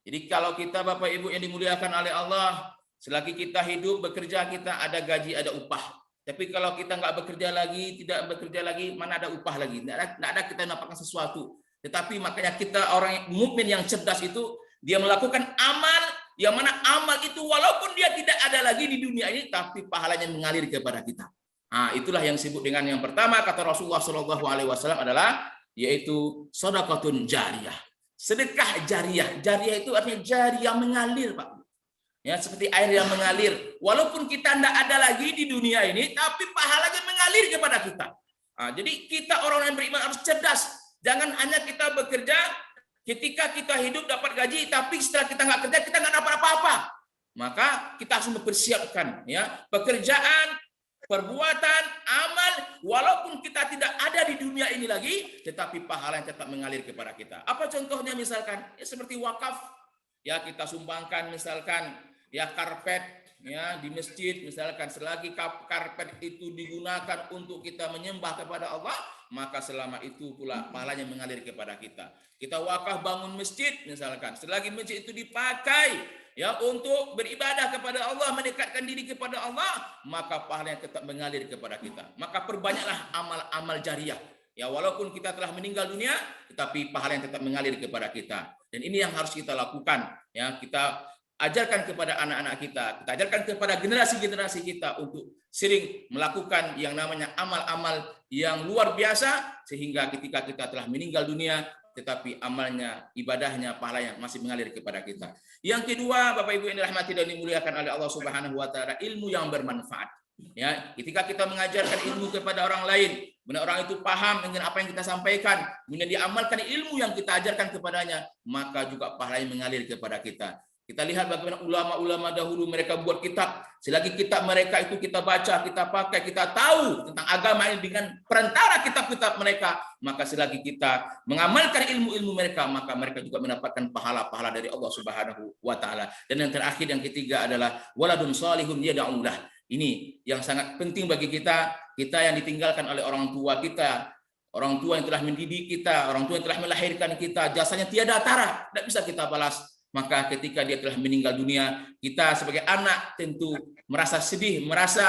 Jadi kalau kita Bapak Ibu yang dimuliakan oleh Allah, selagi kita hidup bekerja kita ada gaji, ada upah. Tapi kalau kita nggak bekerja lagi, tidak bekerja lagi, mana ada upah lagi? Nggak ada kita mendapatkan sesuatu. Tetapi makanya kita orang mukmin yang cerdas itu dia melakukan amal yang mana amal itu walaupun dia tidak ada lagi di dunia ini, tapi pahalanya mengalir kepada kita. Nah, itulah yang disebut dengan yang pertama kata Rasulullah SAW adalah yaitu sedekahun jariyah. Sedekah jariyah. Jariyah itu artinya jariyah mengalir, Pak. Ya, seperti air yang mengalir. Walaupun kita tidak ada lagi di dunia ini, tapi pahalanya mengalir kepada kita. Nah, jadi kita orang yang beriman harus cerdas. Jangan hanya kita bekerja ketika kita hidup dapat gaji, tapi setelah kita nggak kerja kita nggak dapat apa-apa. Maka kita harus mempersiapkan ya pekerjaan, perbuatan, amal, walaupun kita tidak ada di dunia ini lagi, tetapi pahala yang tetap mengalir kepada kita. Apa contohnya misalkan? Ya, seperti wakaf, ya kita sumbangkan misalkan ya karpet ya di masjid, misalkan selagi karpet itu digunakan untuk kita menyembah kepada Allah, maka selama itu pula pahalanya mengalir kepada kita. Kita wakaf bangun masjid misalkan, selagi masjid itu dipakai ya untuk beribadah kepada Allah, mendekatkan diri kepada Allah, maka pahalanya tetap mengalir kepada kita. Maka perbanyaklah amal-amal jariyah. Ya walaupun kita telah meninggal dunia, tetapi pahala yang tetap mengalir kepada kita. Dan ini yang harus kita lakukan. Ya kita ajarkan kepada anak-anak kita ajarkan kepada generasi-generasi kita untuk sering melakukan yang namanya amal-amal yang luar biasa, sehingga ketika kita telah meninggal dunia, tetapi amalnya, ibadahnya, pahalanya masih mengalir kepada kita. Yang kedua, Bapak Ibu yang dirahmati dan dimuliakan oleh Allah Subhanahu wa taala, ilmu yang bermanfaat. Ya, ketika kita mengajarkan ilmu kepada orang lain, benar orang itu paham dengan apa yang kita sampaikan, kemudian diamalkan ilmu yang kita ajarkan kepadanya, maka juga pahalanya mengalir kepada kita. Kita lihat bagaimana ulama-ulama dahulu mereka buat kitab. Selagi kitab mereka itu kita baca, kita pakai, kita tahu tentang agama ini dengan perantara kitab-kitab mereka, maka selagi kita mengamalkan ilmu-ilmu mereka, maka mereka juga mendapatkan pahala-pahala dari Allah Subhanahu wa taala. Dan yang terakhir, yang ketiga adalah waladun salihun yad'u lahu. Ini yang sangat penting bagi kita yang ditinggalkan oleh orang tua kita, orang tua yang telah mendidik kita, orang tua yang telah melahirkan kita, jasanya tiada tara, tidak bisa kita balas. Maka ketika dia telah meninggal dunia, kita sebagai anak tentu merasa sedih, merasa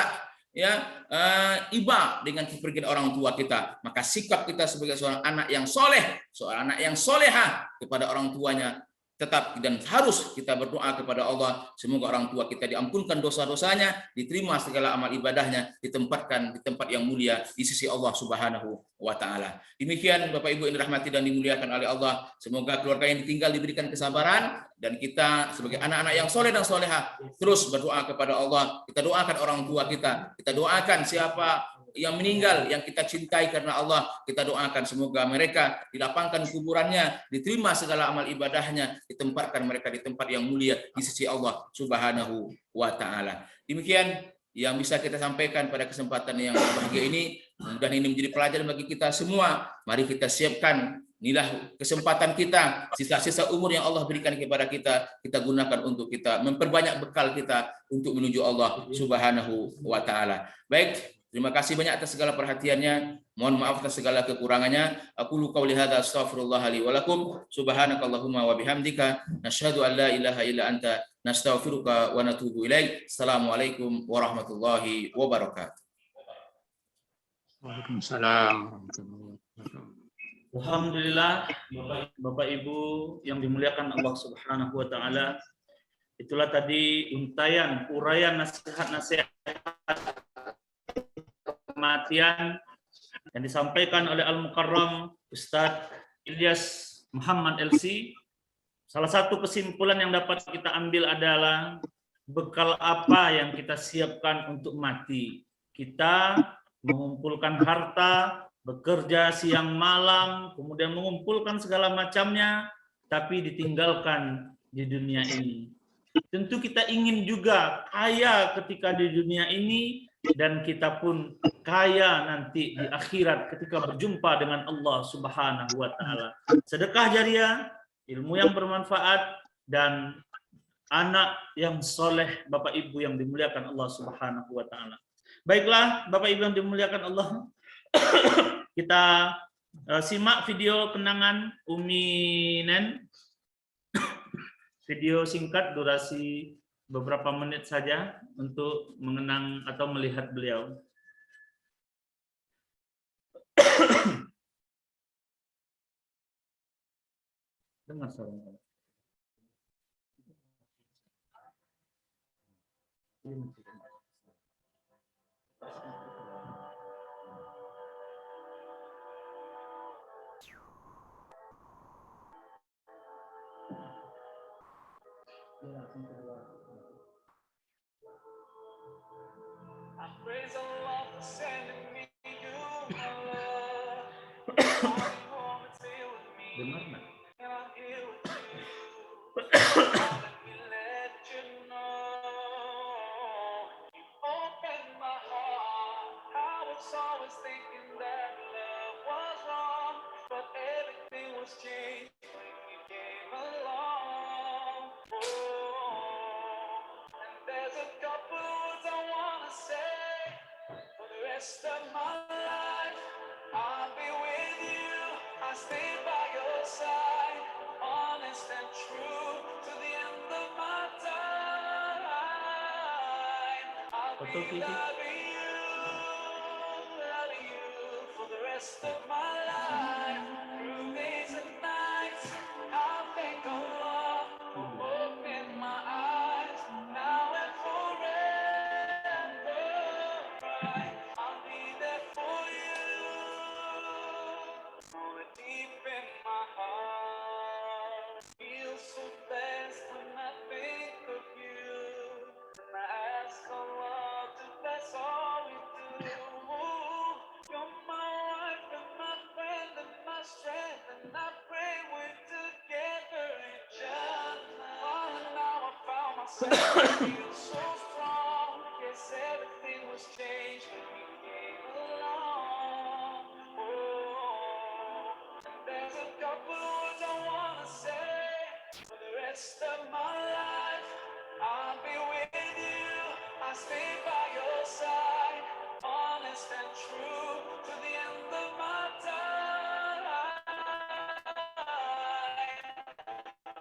iba dengan kepergian orang tua kita. Maka sikap kita sebagai seorang anak yang soleh, seorang anak yang soleha kepada orang tuanya, tetap dan harus kita berdoa kepada Allah, semoga orang tua kita diampunkan dosa-dosanya, diterima segala amal ibadahnya, ditempatkan di tempat yang mulia di sisi Allah Subhanahu wa taala. Demikian Bapak Ibu yang dirahmati dan dimuliakan oleh Allah, semoga keluarga yang ditinggal diberikan kesabaran, dan kita sebagai anak-anak yang soleh dan soleha terus berdoa kepada Allah. Kita doakan orang tua kita doakan siapa yang meninggal, yang kita cintai karena Allah, kita doakan semoga mereka dilapangkan kuburannya, diterima segala amal ibadahnya, ditempatkan mereka di tempat yang mulia di sisi Allah Subhanahu wa taala. Demikian yang bisa kita sampaikan pada kesempatan yang berbahagia ini. Mudah-mudahan ini menjadi pelajaran bagi kita semua. Mari kita siapkan, inilah kesempatan kita, sisa-sisa umur yang Allah berikan kepada kita, kita gunakan untuk kita memperbanyak bekal kita untuk menuju Allah Subhanahu wa taala. Baik, Terima kasih banyak atas segala perhatiannya. Mohon maaf atas segala kekurangannya. Aqulu qauli hadza astaghfirullah li wa lakum. Subhanakallahumma wa bihamdika nasyhadu an la ilaha illa anta nastaghfiruka wa natubu ilaik. Assalamualaikum warahmatullahi wabarakatuh. Waalaikumsalam warahmatullahi wabarakatuh. Alhamdulillah, Bapak Ibu yang dimuliakan Allah Subhanahu wa taala. Itulah tadi untayan uraian nasihat-nasihat kematian yang disampaikan oleh Al-Mukarram Ustadz Ilyas Muhammad LC. Salah satu kesimpulan yang dapat kita ambil adalah bekal apa yang kita siapkan untuk mati. Kita mengumpulkan harta, bekerja siang malam, kemudian mengumpulkan segala macamnya, tapi ditinggalkan di dunia ini. Tentu kita ingin juga kaya ketika di dunia ini, dan kita pun kaya nanti di akhirat ketika berjumpa dengan Allah Subhanahu wa taala. Sedekah jariah, ilmu yang bermanfaat, dan anak yang soleh, Bapak Ibu yang dimuliakan Allah Subhanahu wa taala. Baiklah, Bapak Ibu yang dimuliakan Allah, kita simak video kenangan Umi Nen. Video singkat durasi beberapa menit saja untuk mengenang atau melihat beliau. Dengar suara. Praise Allah for sending me you, my love. All you want to deal with me, and I'm here with you. Let me let you know, you opened my heart. I was always thinking that love was wrong, but everything was changed when you came along. Oh, and there's a couple words I wanna say. For the rest of my life, I'll be with you. I'll stay by your side, honest and true to the end of my time. I'll be loving you for the rest of my life. Through days and nights, I'll thank Allah for opening my eyes now and forever. I'll be there for you, deep in my heart. Feel so blessed when I think of you, and I ask Allah to bless all we do. You're my wife and my friend and my strength, and I pray we're together in Jannah. Oh, now I found myself feel so strong. Yes, everything was changed when you came along. Oh, and there's a couple words I wanna say. For the rest of my life, I'll be with you. I'll stay by your side, honest and true to the end of my time.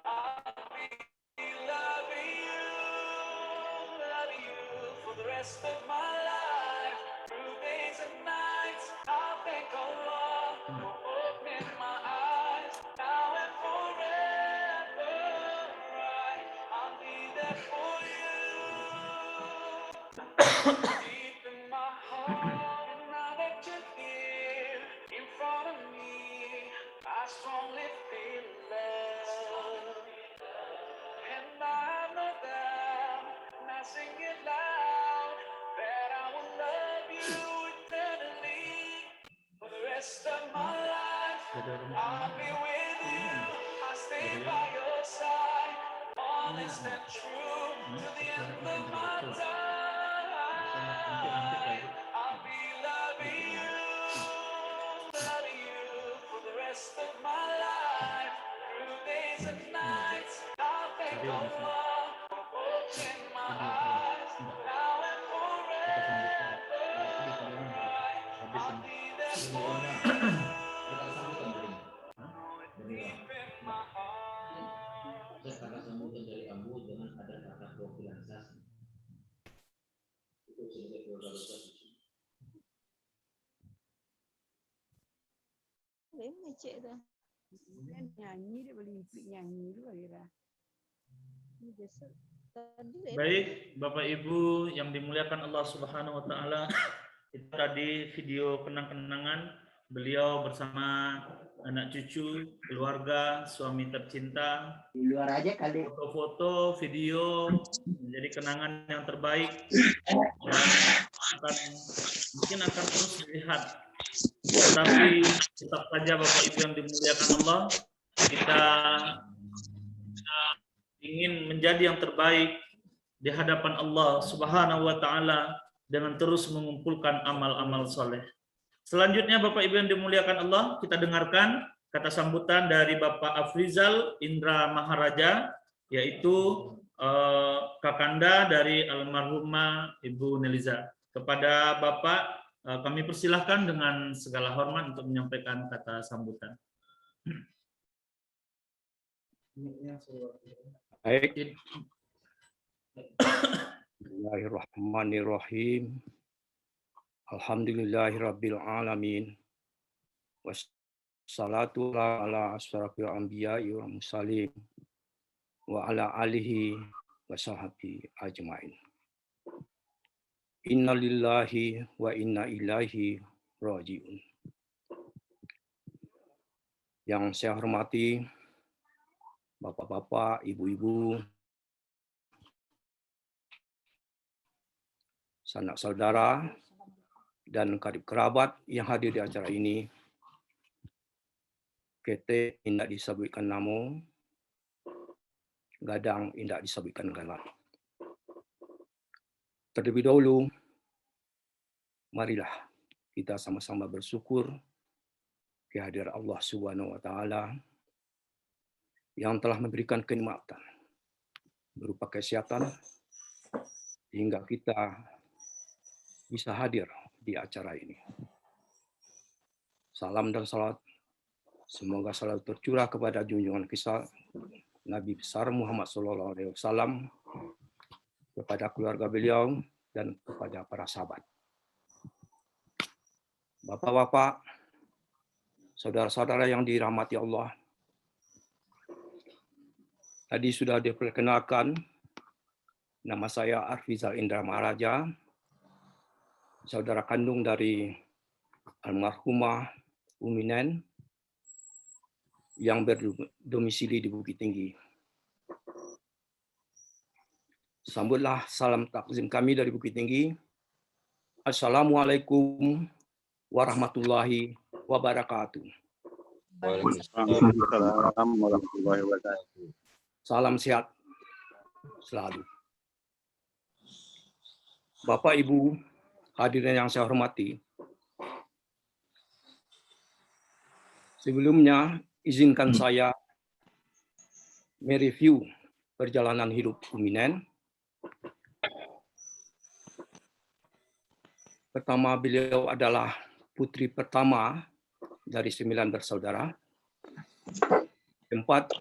I'll be loving you for the rest of my life. Through days and nights, I'll thank Allah for opening my eyes now and forever. I'll be there for you. Deep in my heart, and now that you're here in front of me, I strongly feel love. And I have no doubt, and I sing it loud, that I will love you eternally for the rest of my life. I'll be with you, I'll stay by your side, honest and true to the end of my time. I'll be loving you for the rest of my life. Through days and nights, I'll thank Allah for opening my eyes now and forever. Nyanyi dia boleh nyanyi dulu kira. Baik, Bapak Ibu yang dimuliakan Allah Subhanahu wa taala, itu tadi video kenang-kenangan beliau bersama anak cucu, keluarga, suami tercinta. Di luar aja kali. Foto-foto, video menjadi kenangan yang terbaik dan mungkin akan terus dilihat. Tetapi tetap saja Bapak Ibu yang dimuliakan Allah, kita ingin menjadi yang terbaik di hadapan Allah Subhanahu wa taala dengan terus mengumpulkan amal-amal soleh. Selanjutnya Bapak Ibu yang dimuliakan Allah, kita dengarkan kata sambutan dari Bapak Afrizal Indra Maharaja, yaitu kakanda dari almarhumah Ibu Neliza. Kepada Bapak kami persilahkan dengan segala hormat untuk menyampaikan kata sambutan. Baik. Bismillahirrahmanirrahim. Alhamdulillahirabbil alamin. Wassalatu ala asyrafil anbiya'i wal mursalin wa ala alihi wa sahbihi ajmain. Innalillahi wa inna ilaihi raji'un. Yang saya hormati Bapak-bapak, ibu-ibu, sanak saudara, dan karib kerabat yang hadir di acara ini, kete indak disebutkan namo, gadang indak disebutkan galang. Terlebih dahulu, marilah kita sama-sama bersyukur kehadiran Allah Subhanahu wa taala yang telah memberikan kenikmatan berupa kesehatan hingga kita bisa hadir di acara ini. Salam dan salat semoga selalu tercurah kepada junjungan kita Nabi besar Muhammad SAW, kepada keluarga beliau dan kepada para sahabat. Bapak-bapak, saudara-saudara yang dirahmati Allah, tadi sudah diperkenalkan, nama saya Afrizal Indra Maharaja, saudara kandung dari almarhumah Umi Nen yang berdomisili di Bukit Tinggi. Sambutlah salam takzim kami dari Bukit Tinggi. Assalamualaikum warahmatullahi wabarakatuh. Waalaikumsalam warahmatullahi wabarakatuh. Salam sehat selalu. Bapak, Ibu, hadirin yang saya hormati. Sebelumnya, izinkan saya mereview perjalanan hidup Umi Nen. Pertama, beliau adalah putri pertama dari 9 bersaudara. Keempat,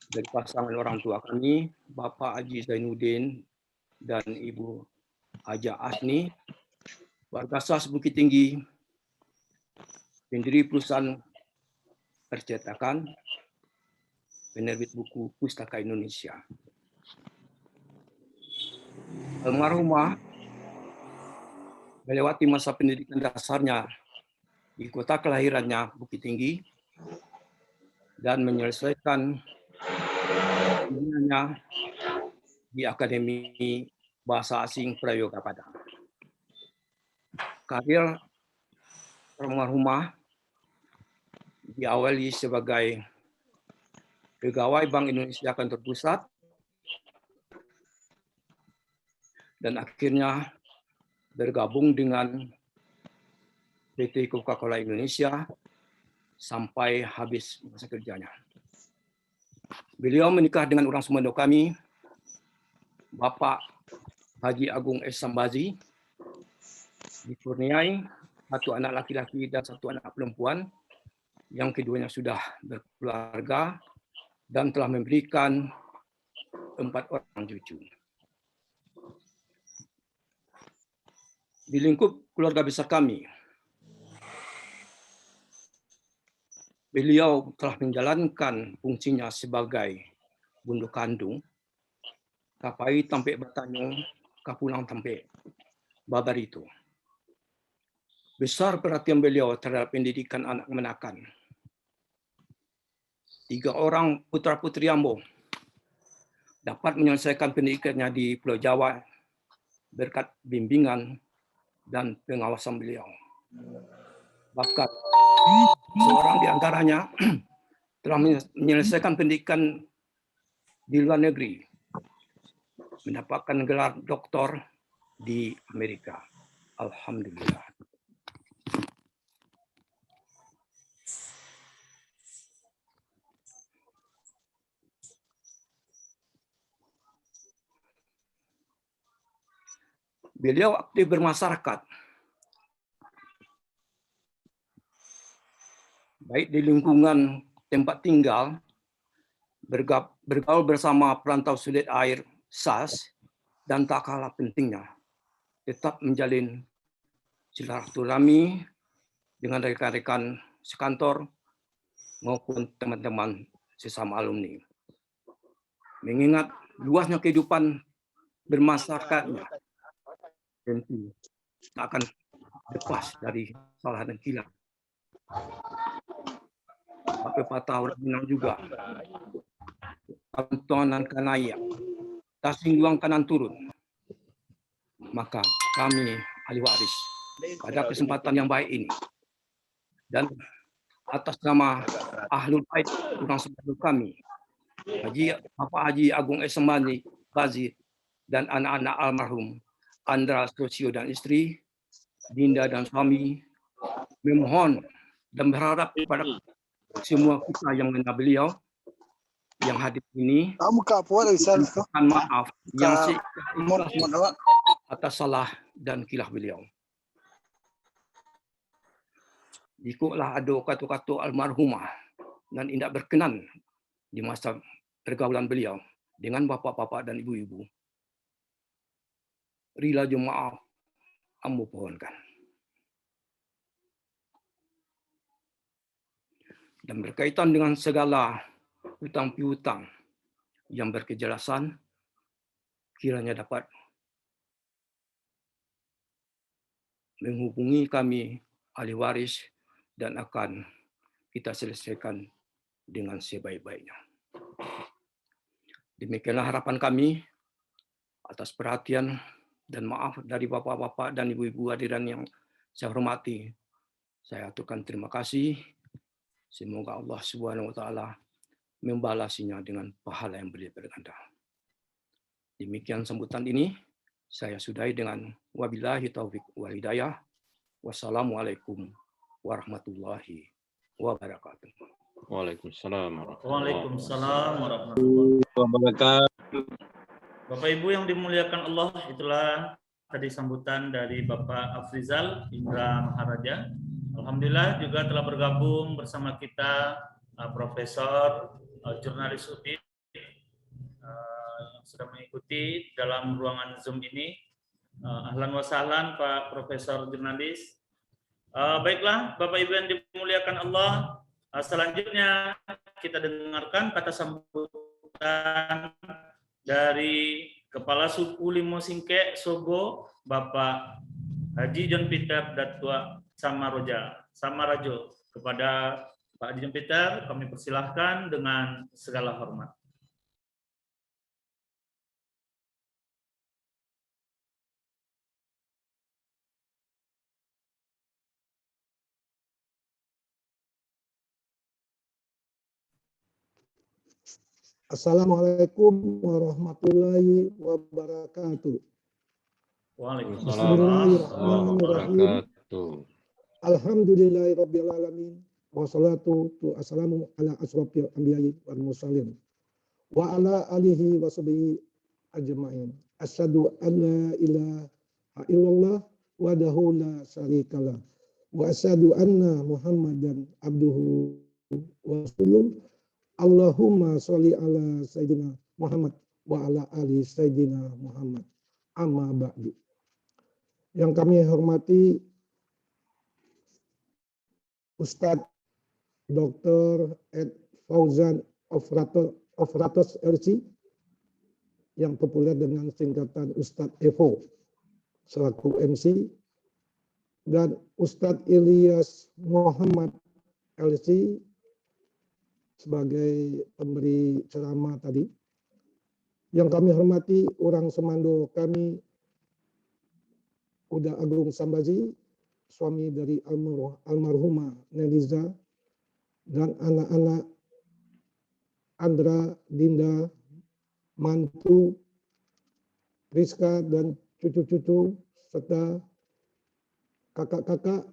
dari pasangan orang tua kami, Bapak Haji Zainuddin dan Ibu Haja Asni, warga sas Bukit Tinggi, pendiri perusahaan percetakan, penerbit buku Pustaka Indonesia. Almarhumah melewati masa pendidikan dasarnya di kota kelahirannya Bukit Tinggi dan menyelesaikan pendidikannya di Akademi Bahasa Asing Prayoga Padang. Karir almarhumah diawali sebagai pegawai Bank Indonesia Kantor Pusat dan akhirnya bergabung dengan PT Coca-Cola Indonesia sampai habis masa kerjanya. Beliau menikah dengan orang Sumedang kami, Bapak Haji Agung S. Sambazi, dikurniai 1 anak laki-laki dan 1 anak perempuan, yang keduanya sudah berkeluarga dan telah memberikan 4 orang cucu. Di lingkup keluarga besar kami, beliau telah menjalankan fungsinya sebagai bundu kandung, kapai tampe bertanya, kapulang tampe babar itu. Besar perhatian beliau terhadap pendidikan anak menakan. 3 orang putra-putri Ambo dapat menyelesaikan pendidikannya di Pulau Jawa berkat bimbingan dan pengawasan beliau. Bahkan seorang di antaranya telah menyelesaikan pendidikan di luar negeri, mendapatkan gelar doktor di Amerika. Alhamdulillah. Beliau aktif bermasyarakat, baik di lingkungan tempat tinggal, bergaul bersama perantau sulit air SAS, dan tak kalah pentingnya, tetap menjalin silaturahmi dengan rekan-rekan sekantor maupun teman-teman sesama alumni. Mengingat luasnya kehidupan bermasyarakatnya, tentu tak akan lepas dari salah dan hilaf. Apa patah orang Minang juga, kanan naik, tasing luang kanan turun. Maka kami ahli waris pada kesempatan yang baik ini dan atas nama Ahlul Bait kurang sebelum kami, Bapak Haji Agung Esmani Bazir dan anak-anak almarhum Andra Sosio dan istri, Dinda dan suami, memohon dan berharap kepada semua kita yang mengenal beliau yang hadir ini, mohon maaf yang atas salah dan khilaf beliau. Ikutlah ada kata-kata almarhumah dan tidak berkenan di masa pergaulan beliau dengan bapak-bapak dan ibu-ibu. Rila jemaah ambo pohonkan. Dan berkaitan dengan segala hutang piutang yang berkejelasan, kiranya dapat menghubungi kami ahli waris dan akan kita selesaikan dengan sebaik-baiknya. Demikianlah harapan kami. Atas perhatian dan maaf dari bapak-bapak dan ibu-ibu hadiran yang saya hormati, saya aturkan terima kasih. Semoga Allah Subhanahu wa taala membalasinya dengan pahala yang berlipat ganda. Demikian sambutan ini saya sudahi dengan wabillahi taufik wal hidayah. Wassalamualaikum warahmatullahi wabarakatuh. Waalaikumsalam Waalaikumsalam warahmatullahi wabarakatuh. Bapak Ibu yang dimuliakan Allah, itulah tadi sambutan dari Bapak Afrizal Indra Maharaja. Alhamdulillah juga telah bergabung bersama kita Profesor Jurnalis UPI yang sudah mengikuti dalam ruangan Zoom ini. Ahlan wa sahlan Pak Profesor Jurnalis. Baiklah Bapak Ibu yang dimuliakan Allah, selanjutnya kita dengarkan kata sambutan dari Kepala Suku Limo Singke Sogo, Bapak Haji John Peter Datua Samarajo. Kepada Pak Haji John Peter, kami persilahkan dengan segala hormat. Assalamualaikum warahmatullahi wabarakatuh. Waalaikumsalam Bismillahirrahmanirrahim. Alhamdulillahirabbil alamin. Wassalatu wassalamu ala asrofil anbiya'i wal mursalin wa ala alihi wa sahbihi ajma'in. Asyhadu an la ilaha illallah wahdahu la syarikalah wa asyhadu anna Muhammadan abduhu wa rasuluh. Allahumma sholli ala Sayyidina Muhammad wa ala ali Sayyidina Muhammad. Amma ba'du. Yang kami hormati Ustadz Dr. Ed Fauzan Ofratos LC yang populer dengan singkatan Ustadz Evo selaku MC, dan Ustadz Ilyas Muhammad LC sebagai pemberi ceramah tadi. Yang kami hormati orang semando kami, Uda Agung Sambaji, suami dari almarhumah Neliza, dan anak-anak Andra, Dinda, mantu, Rizka, dan cucu-cucu, serta kakak-kakak,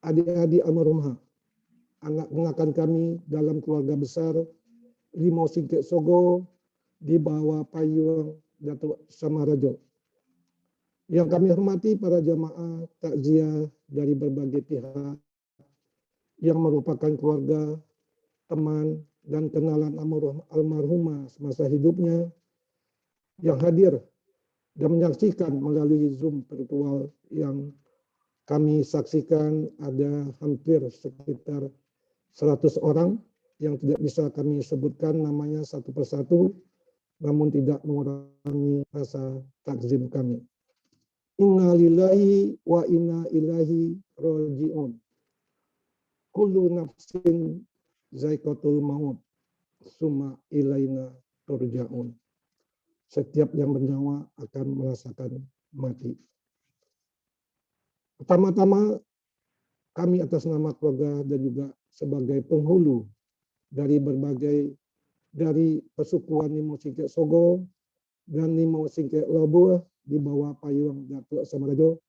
adik-adik almarhumah, anak ponakan kami dalam keluarga besar Limau Singkek Sogo di bawah payung Datuk Samarajo. Yang kami hormati para jamaah takziah dari berbagai pihak yang merupakan keluarga, teman, dan kenalan almarhumah semasa hidupnya yang hadir dan menyaksikan melalui Zoom virtual yang kami saksikan ada hampir sekitar 100 orang yang tidak bisa kami sebutkan namanya satu persatu, namun tidak mengurangi rasa takzim kami. Inna lillahi wa inna ilaihi roji'un. Kullu nafsin zaikatul maut, summa ilaina turja'un. Setiap yang bernyawa akan merasakan mati. Pertama-tama, kami atas nama keluarga dan juga sebagai penghulu dari persukuan Limau Singkek Sogo dan Limau Singkek Lobo di bawah payung Datuk Samarajo,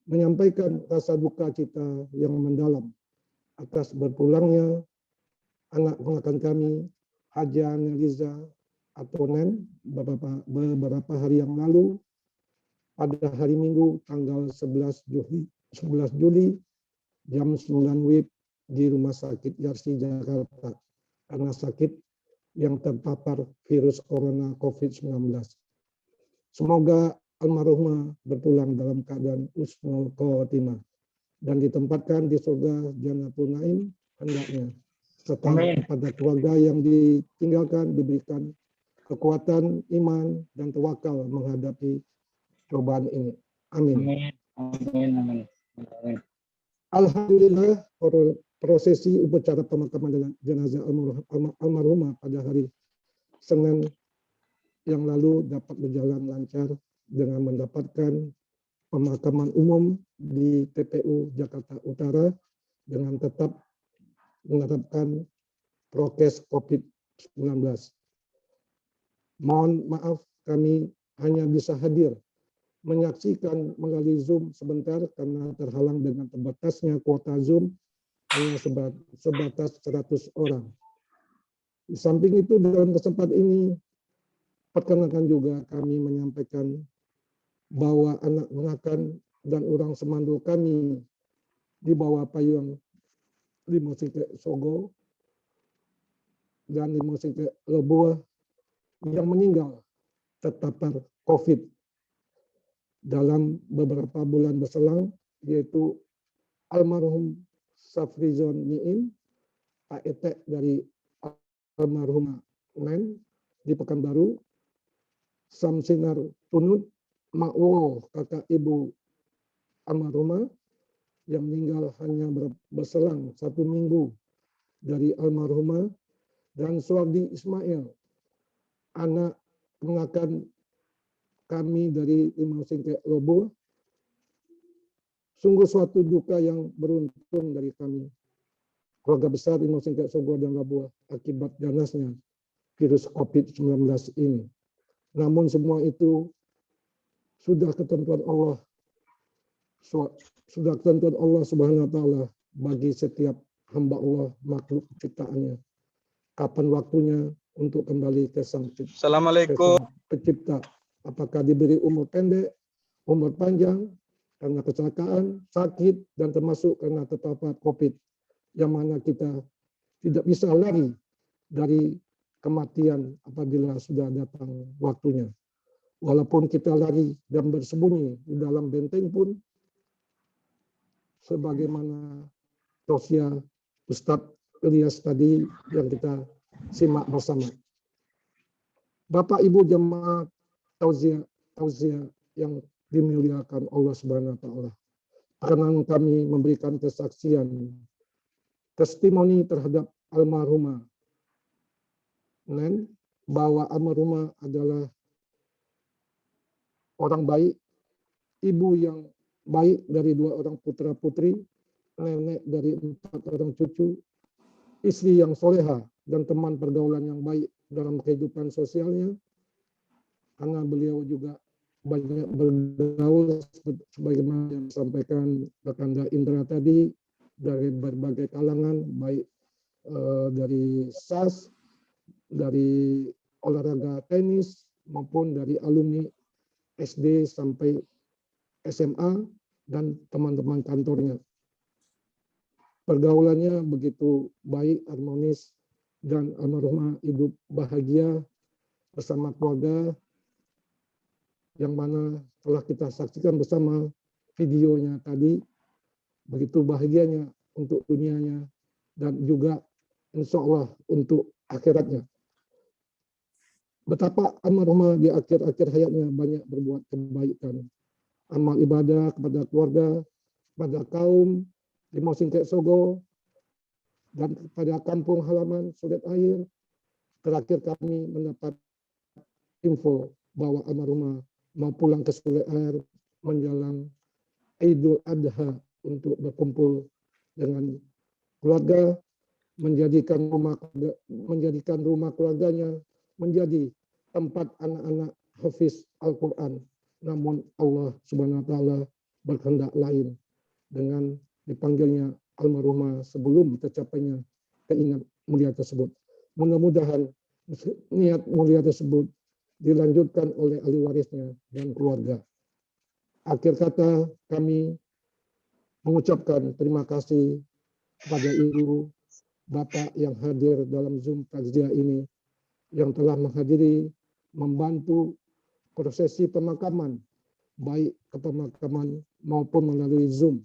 menyampaikan rasa duka cita yang mendalam atas berpulangnya anak ponakan kami, Haja Neliza atau Nen, beberapa hari yang lalu pada hari Minggu tanggal 11 Juli jam 9 WIB di Rumah Sakit Yarsi Jakarta karena sakit yang terpapar virus corona COVID-19. Semoga almarhumah berpulang dalam keadaan husnul khotimah dan ditempatkan di surga Jannatul Naim hendaknya, serta pada keluarga yang ditinggalkan diberikan kekuatan iman dan tawakal menghadapi cobaan ini. Amin. Amin. Alhamdulillah, prosesi upacara pemakaman jenazah almarhumah pada hari Senin yang lalu dapat berjalan lancar dengan mendapatkan pemakaman umum di TPU Jakarta Utara dengan tetap menerapkan prokes COVID-19. Mohon maaf kami hanya bisa hadir menyaksikan melalui Zoom sebentar karena terhalang dengan terbatasnya kuota Zoom hanya sebatas 100 orang. Di samping itu dalam kesempatan ini perkenankan juga kami menyampaikan bahwa anak ponakan dan orang semando kami di bawah payung Limau Singkek Sogo dan Limau Singkek Lobo yang meninggal terpapar COVID dalam beberapa bulan berselang, yaitu almarhum Safrizon Niim, Pak Etek dari almarhumah Nen di Pekanbaru, Samsinar Tunut, Makwo, kakak ibu almarhumah yang meninggal hanya berselang 1 minggu dari almarhumah, dan Suwardi Ismail, anak ponakan kami dari Limau Singkek Lobo. Sungguh suatu duka yang beruntung dari kami, keluarga besar Limau Singkek Sogo dan Lobo, akibat ganasnya virus COVID-19 ini. Namun semua itu sudah ketentuan Allah, Subhanahu wa Ta'ala bagi setiap hamba Allah, makhluk ciptaannya. Kapan waktunya untuk kembali ke Sang Pencipta? Apakah diberi umur pendek, umur panjang, karena kecelakaan, sakit, dan termasuk karena terpapar COVID, yang mana kita tidak bisa lari dari kematian apabila sudah datang waktunya. Walaupun kita lari dan bersembunyi di dalam benteng pun, sebagaimana tausiah Ustadz Ilyas tadi yang kita simak bersama. Bapak Ibu jemaah tausiah yang dimuliakan Allah Subhanahu wa taala. Karena kami memberikan kesaksian testimoni terhadap almarhumah Nen, bahwa almarhumah adalah orang baik, ibu yang baik dari 2 orang putra putri, nenek dari 4 orang cucu, istri yang soleha dan teman pergaulan yang baik dalam kehidupan sosialnya, karena beliau juga banyak bergaul sebagaimana yang disampaikan Kakanda Indra tadi dari berbagai kalangan, baik dari SAS, dari olahraga tenis maupun dari alumni SD sampai SMA dan teman-teman kantornya. Pergaulannya begitu baik, harmonis, dan almarhumah hidup bahagia bersama keluarga, yang mana telah kita saksikan bersama videonya tadi, begitu bahagianya untuk dunianya dan juga insya Allah untuk akhiratnya. Betapa almarhumah di akhir-akhir hayatnya banyak berbuat kebaikan, amal ibadah kepada keluarga, kepada kaum di Mosingkek Sogo, dan kepada kampung halaman Sudet Air. Terakhir kami mendapat info bahwa almarhumah mau pulang ke Sudet Air menjelang Idul Adha untuk berkumpul dengan keluarga, menjadikan rumah keluarganya menjadi tempat anak-anak hafiz Al-Quran. Namun Allah Subhanahu wa taala berkehendak lain dengan dipanggilnya almarhumah sebelum tercapainya keinginan mulia tersebut. Mudah-mudahan niat mulia tersebut dilanjutkan oleh ahli warisnya dan keluarga. Akhir kata, kami mengucapkan terima kasih kepada Ibu, Bapak yang hadir dalam Zoom takziah ini, yang telah menghadiri, membantu prosesi pemakaman, baik ke pemakaman maupun melalui Zoom,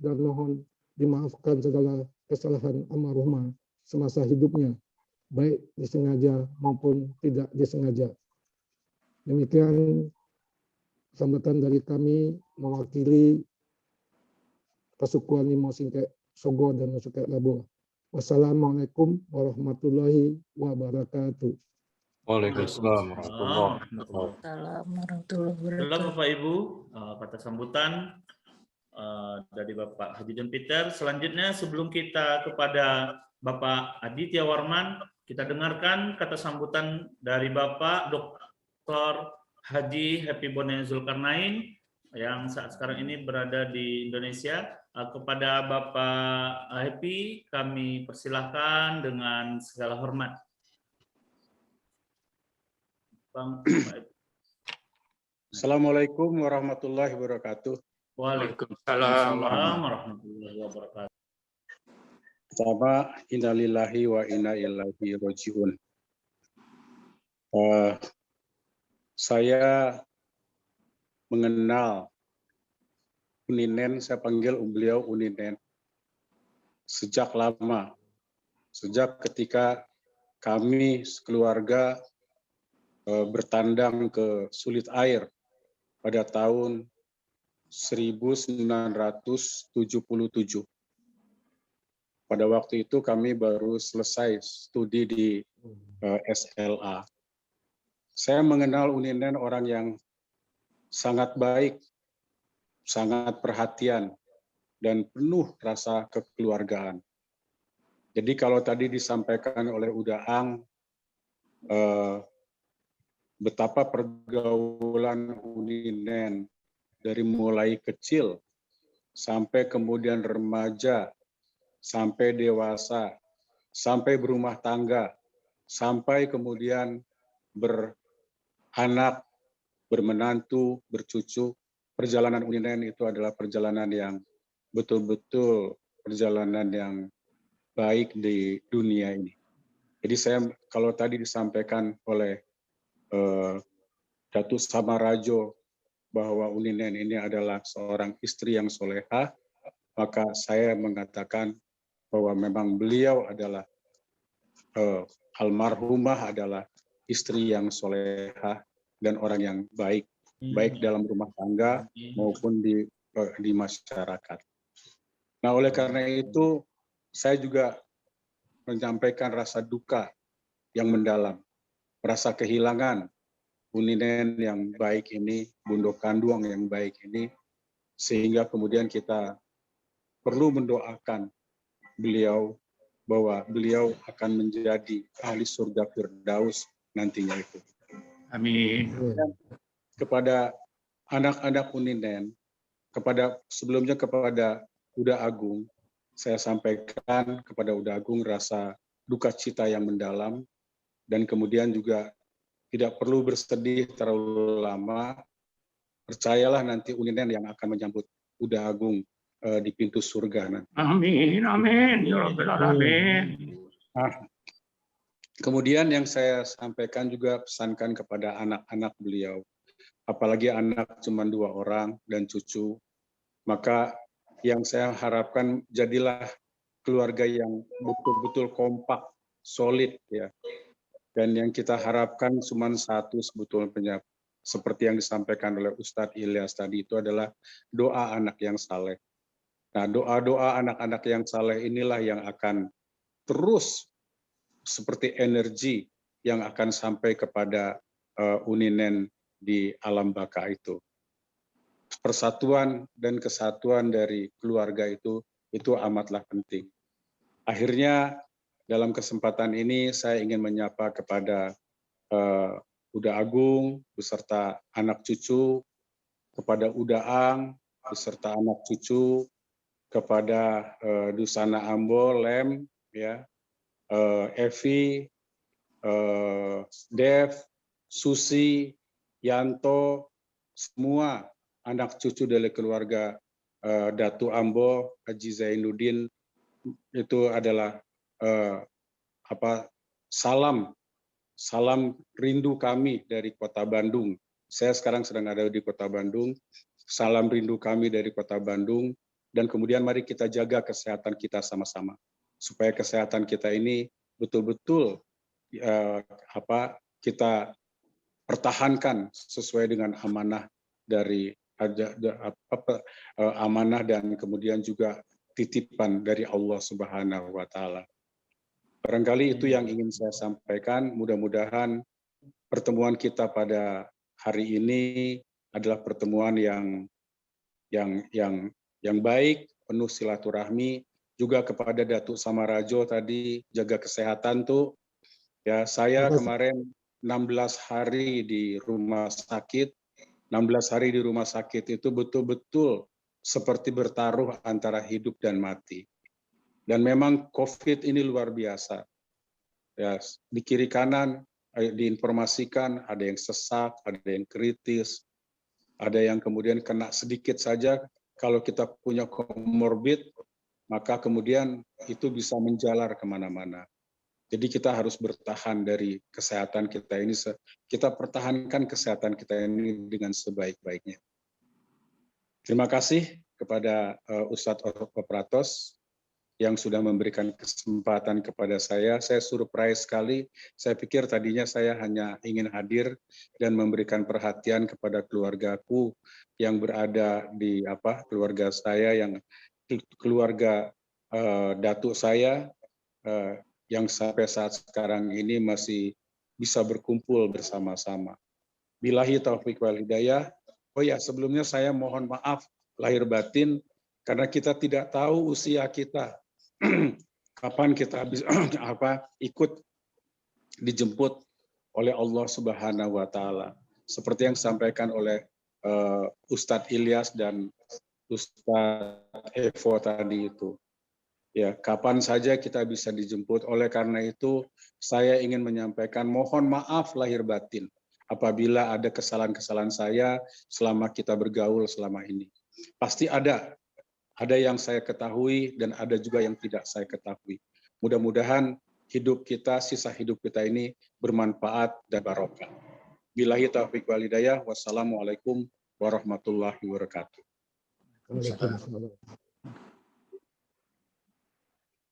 dan mohon dimaafkan segala kesalahan almarhumah semasa hidupnya, baik disengaja maupun tidak disengaja. Demikian sambutan dari kami mewakili Pasukuan Limau Singkek Sogo dan Singkek Labuh. Wassalamualaikum warahmatullahi wabarakatuh. Waalaikumsalam warahmatullahi Itulah Bapak Ibu kata sambutan dari Bapak Haji John Peter. Selanjutnya sebelum kita kepada Bapak Aditya Warman, kita dengarkan kata sambutan dari Bapak Dr. Haji Happy Bone Zulkarnain yang saat sekarang ini berada di Indonesia. Kepada Bapak Happy kami persilahkan dengan segala hormat. Bang, Assalamualaikum warahmatullahi wabarakatuh. Waalaikumsalam warahmatullahi wabarakatuh. Pertama, innalillahi wa inna ilaihi rajiun. Saya mengenal Uninen, saya panggil beliau Uninen sejak lama, sejak ketika kami keluarga bertandang ke Sulit Air pada tahun 1977. Pada waktu itu kami baru selesai studi di SLA. Saya mengenal Uninen orang yang sangat baik, sangat perhatian, dan penuh rasa kekeluargaan. Jadi kalau tadi disampaikan oleh Udaang, betapa pergaulan Uninen dari mulai kecil sampai kemudian remaja, sampai dewasa, sampai berumah tangga, sampai kemudian beranak, bermenantu, bercucu. Perjalanan Uninen itu adalah perjalanan yang betul-betul perjalanan yang baik di dunia ini. Jadi saya kalau tadi disampaikan oleh Datuk Samarajo bahwa Uninen ini adalah seorang istri yang solehah, maka saya mengatakan bahwa memang beliau adalah almarhumah adalah istri yang solehah dan orang yang baik, baik dalam rumah tangga maupun di masyarakat. Nah, oleh karena itu saya juga menyampaikan rasa duka yang mendalam, merasa kehilangan Uninen yang baik ini, Bundo Kanduang yang baik ini, sehingga kemudian kita perlu mendoakan beliau bahwa beliau akan menjadi ahli surga Firdaus nantinya itu. Amin. Dan kepada anak-anak Uninen, sebelumnya kepada Uda Agung, saya sampaikan kepada Uda Agung rasa duka cita yang mendalam, dan kemudian juga tidak perlu bersedih terlalu lama. Percayalah nanti Uninen yang akan menyambut Uda Agung di pintu surga nanti. Amin, amin, ya Rabbal Alamin. Nah, kemudian yang saya sampaikan juga pesankan kepada anak-anak beliau, apalagi anak cuma 2 orang dan cucu, maka yang saya harapkan jadilah keluarga yang betul-betul kompak, solid ya. Dan yang kita harapkan cuma satu sebetulnya, seperti yang disampaikan oleh Ustadz Ilyas tadi, itu adalah doa anak yang saleh. Nah, doa-doa anak-anak yang saleh inilah yang akan terus seperti energi yang akan sampai kepada Uninen di alam baka itu. Persatuan dan kesatuan dari keluarga itu amatlah penting. Akhirnya dalam kesempatan ini saya ingin menyapa kepada Uda Agung beserta anak cucu, kepada Uda Ang beserta anak cucu, kepada Dusana Ambo, Lem, ya, Evi, Dev, Susi, Yanto, semua anak cucu dari keluarga Datu Ambo, Haji Zainuddin, itu adalah salam rindu kami dari Kota Bandung. Saya sekarang sedang ada di Kota Bandung. Salam rindu kami dari Kota Bandung. Dan kemudian mari kita jaga kesehatan kita sama-sama, supaya kesehatan kita ini betul-betul kita pertahankan sesuai dengan amanah dari amanah dan kemudian juga titipan dari Allah Subhanahu wa Ta'ala. Barangkali itu yang ingin saya sampaikan. Mudah-mudahan pertemuan kita pada hari ini adalah pertemuan yang baik, penuh silaturahmi. Juga kepada Datuk Samarajo tadi, jaga kesehatan tuh. Ya, saya kemarin 16 hari di rumah sakit. 16 hari di rumah sakit itu betul-betul seperti bertaruh antara hidup dan mati. Dan memang COVID ini luar biasa. Ya, di kiri kanan diinformasikan ada yang sesak, ada yang kritis, ada yang kemudian kena sedikit saja. Kalau kita punya komorbid, maka kemudian itu bisa menjalar kemana-mana. Jadi kita harus bertahan dari kesehatan kita ini. Kita pertahankan kesehatan kita ini dengan sebaik-baiknya. Terima kasih kepada Ustadz Opratos yang sudah memberikan kesempatan kepada saya. Saya surprise sekali. Saya pikir tadinya saya hanya ingin hadir dan memberikan perhatian kepada keluargaku yang berada di keluarga saya, yang keluarga datuk saya yang sampai saat sekarang ini masih bisa berkumpul bersama-sama. Billahi taufiq wal hidayah. Oh ya, sebelumnya saya mohon maaf lahir batin karena kita tidak tahu usia kita. Kapan kita bisa ikut dijemput oleh Allah Subhanahu wa Ta'ala. Seperti yang disampaikan oleh Ustadz Ilyas dan Ustadz Evo tadi itu. Ya, kapan saja kita bisa dijemput. Oleh karena itu, saya ingin menyampaikan mohon maaf lahir batin apabila ada kesalahan-kesalahan saya selama kita bergaul selama ini. Pasti ada yang saya ketahui dan ada juga yang tidak saya ketahui. Mudah-mudahan hidup kita, sisa hidup kita ini bermanfaat dan barokah. Billahi taufiq wal hidayah. Wassalamualaikum warahmatullahi wabarakatuh. Waalaikumsalam.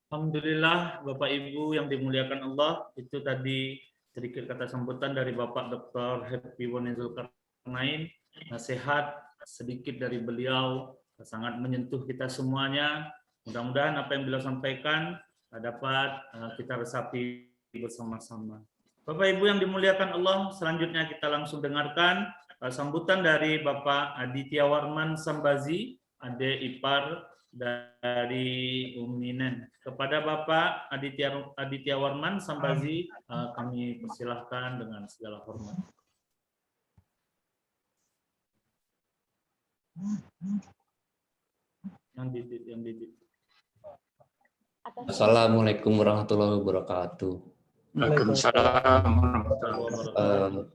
Alhamdulillah Bapak Ibu yang dimuliakan Allah, itu tadi sedikit kata sambutan dari Bapak Dr. Happy Wani Zulkarnain, nasihat sedikit dari beliau sangat menyentuh kita semuanya. Mudah-mudahan apa yang beliau sampaikan dapat kita resapi bersama-sama. Bapak Ibu yang dimuliakan Allah, selanjutnya kita langsung dengarkan sambutan dari Bapak Aditya Warman Sambazi, adik ipar dari Uminen. Kepada Bapak Aditya Warman Sambazi, kami persilahkan dengan segala hormat. Yang didit. Assalamualaikum warahmatullahi wabarakatuh. Waalaikumsalam.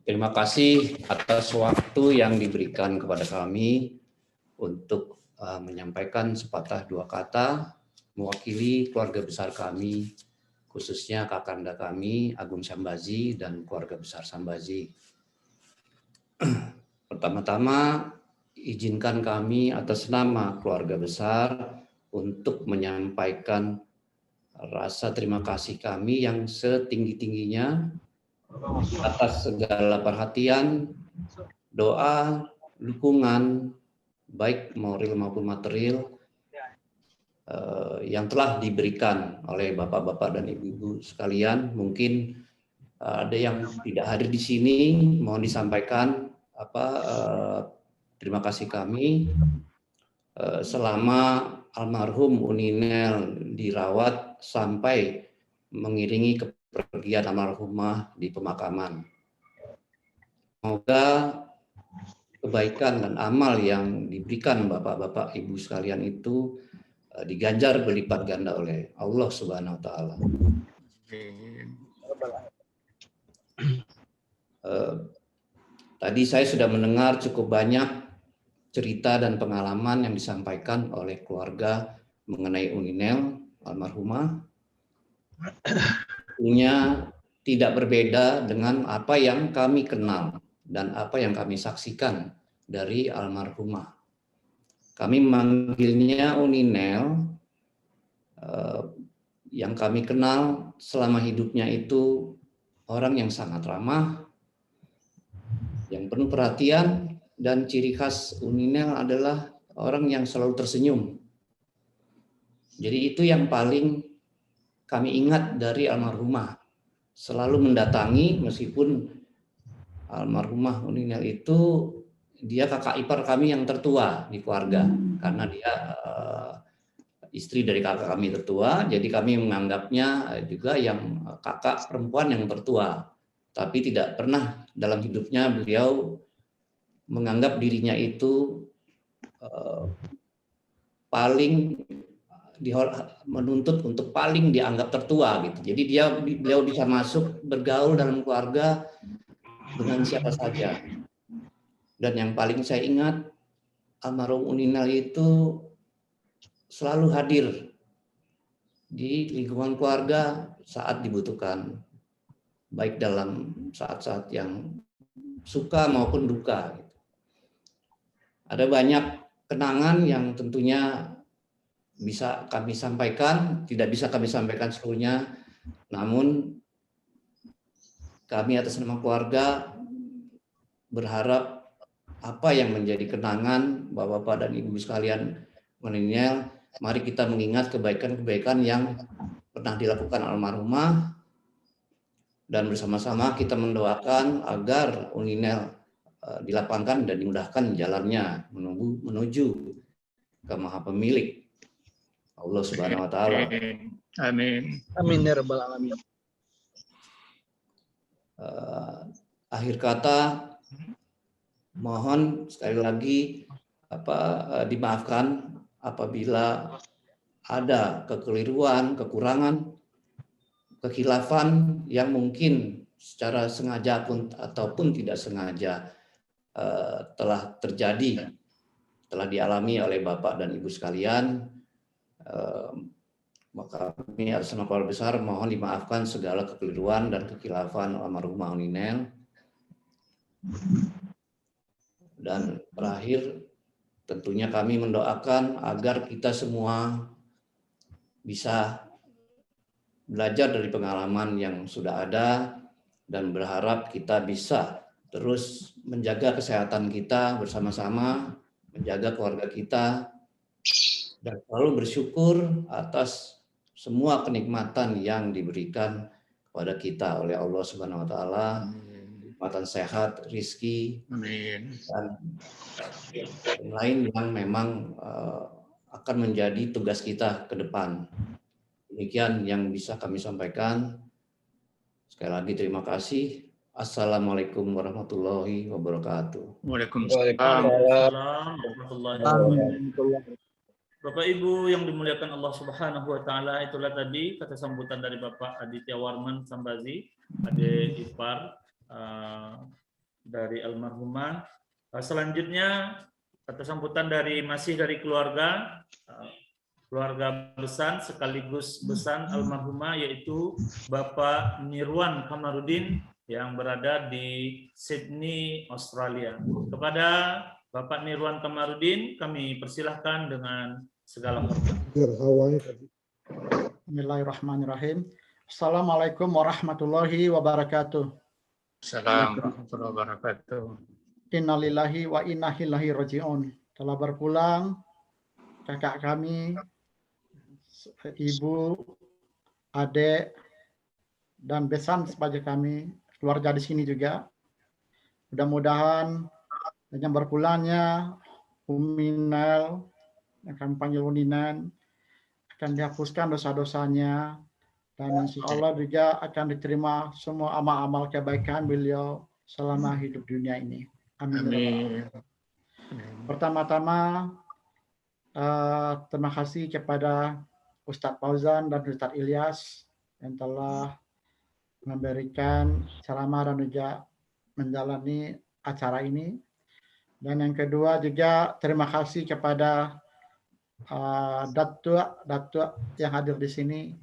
Terima kasih atas waktu yang diberikan kepada kami untuk menyampaikan sepatah dua kata mewakili keluarga besar kami, khususnya kakanda kami Agung Sambazi dan keluarga besar Sambazi. Pertama-tama izinkan kami atas nama keluarga besar untuk menyampaikan rasa terima kasih kami yang setinggi-tingginya atas segala perhatian, doa, dukungan, baik moral maupun material yang telah diberikan oleh bapak-bapak dan ibu-ibu sekalian. Mungkin ada yang tidak hadir di sini, mohon disampaikan terima kasih kami selama almarhum Uninel dirawat sampai mengiringi kepergian almarhumah di pemakaman. Semoga kebaikan dan amal yang diberikan bapak-bapak ibu sekalian itu diganjar berlipat ganda oleh Allah Subhanahu wa taala. Tadi saya sudah mendengar cukup banyak cerita dan pengalaman yang disampaikan oleh keluarga mengenai Uninel almarhumah. Tentunya tidak berbeda dengan apa yang kami kenal dan apa yang kami saksikan dari almarhumah. Kami memanggilnya Uninel, yang kami kenal selama hidupnya itu orang yang sangat ramah, yang penuh perhatian, dan ciri khas Uninel adalah orang yang selalu tersenyum. Jadi itu yang paling kami ingat dari almarhumah. Selalu mendatangi, meskipun almarhumah Uninel itu dia kakak ipar kami yang tertua di keluarga, karena dia istri dari kakak kami tertua, jadi kami menganggapnya juga yang kakak perempuan yang tertua. Tapi tidak pernah dalam hidupnya beliau menganggap dirinya itu paling menuntut untuk paling dianggap tertua gitu. Jadi beliau bisa masuk bergaul dalam keluarga dengan siapa saja. Dan yang paling saya ingat, almarhum Uninel itu selalu hadir di lingkungan keluarga saat dibutuhkan, baik dalam saat-saat yang suka maupun duka. Ada banyak kenangan yang tentunya bisa kami sampaikan, tidak bisa kami sampaikan seluruhnya, namun kami atas nama keluarga berharap apa yang menjadi kenangan bapak-bapak dan ibu sekalian Uninel, mari kita mengingat kebaikan-kebaikan yang pernah dilakukan almarhumah, dan bersama-sama kita mendoakan agar Uninel dilapangkan dan dimudahkan jalannya menuju ke Maha Pemilik Allah Subhanahu wa taala. Amin. Amin ya rabbal alamin. Akhir kata, mohon sekali lagi dimaafkan apabila ada kekeliruan, kekurangan, kekhilafan yang mungkin secara sengaja ataupun tidak sengaja telah terjadi, telah dialami oleh Bapak dan Ibu sekalian. Maka kami atas nama keluarga besar mohon dimaafkan segala kekeliruan dan kekhilafan almarhumah Uninel. Dan terakhir, tentunya kami mendoakan agar kita semua bisa belajar dari pengalaman yang sudah ada dan berharap kita bisa terus menjaga kesehatan kita bersama-sama, menjaga keluarga kita, dan selalu bersyukur atas semua kenikmatan yang diberikan kepada kita oleh Allah Subhanahu wa taala, kenikmatan sehat, rizki, dan lain yang memang akan menjadi tugas kita ke depan. Demikian yang bisa kami sampaikan. Sekali lagi terima kasih. Assalamualaikum warahmatullahi wabarakatuh. Waalaikumsalam warahmatullahi wabarakatuh. Bapak Ibu yang dimuliakan Allah Subhanahu wa taala, itulah tadi kata sambutan dari Bapak Aditya Warman Sambazi, adik ipar dari almarhumah. Selanjutnya kata sambutan masih dari keluarga besan sekaligus besan almarhumah, yaitu Bapak Nirwan Kamarudin yang berada di Sydney, Australia. Kepada Bapak Nirwan Kamarudin kami persilahkan dengan segala hormat. Bismillahirrahmanirrahim. Assalamualaikum warahmatullahi wabarakatuh. Assalamualaikum warahmatullahi wabarakatuh. Innalillahi wa inna ilaihi raji'un. Telah berpulang kakak kami, ibu, adik, dan besan sebagai kami, keluarga di sini juga. Mudah-mudahan dengan berpulangnya Uminal, yang kami panggil Uninan, akan dihapuskan dosa-dosanya, dan insya Allah juga akan diterima semua amal-amal kebaikan beliau selama hidup dunia ini. Amin. Pertama-tama terima kasih kepada Ustadz Fauzan dan Ustadz Ilyas yang telah memberikan ceramah dan juga menjalani acara ini. Dan yang kedua juga terima kasih kepada datuk yang hadir di sini,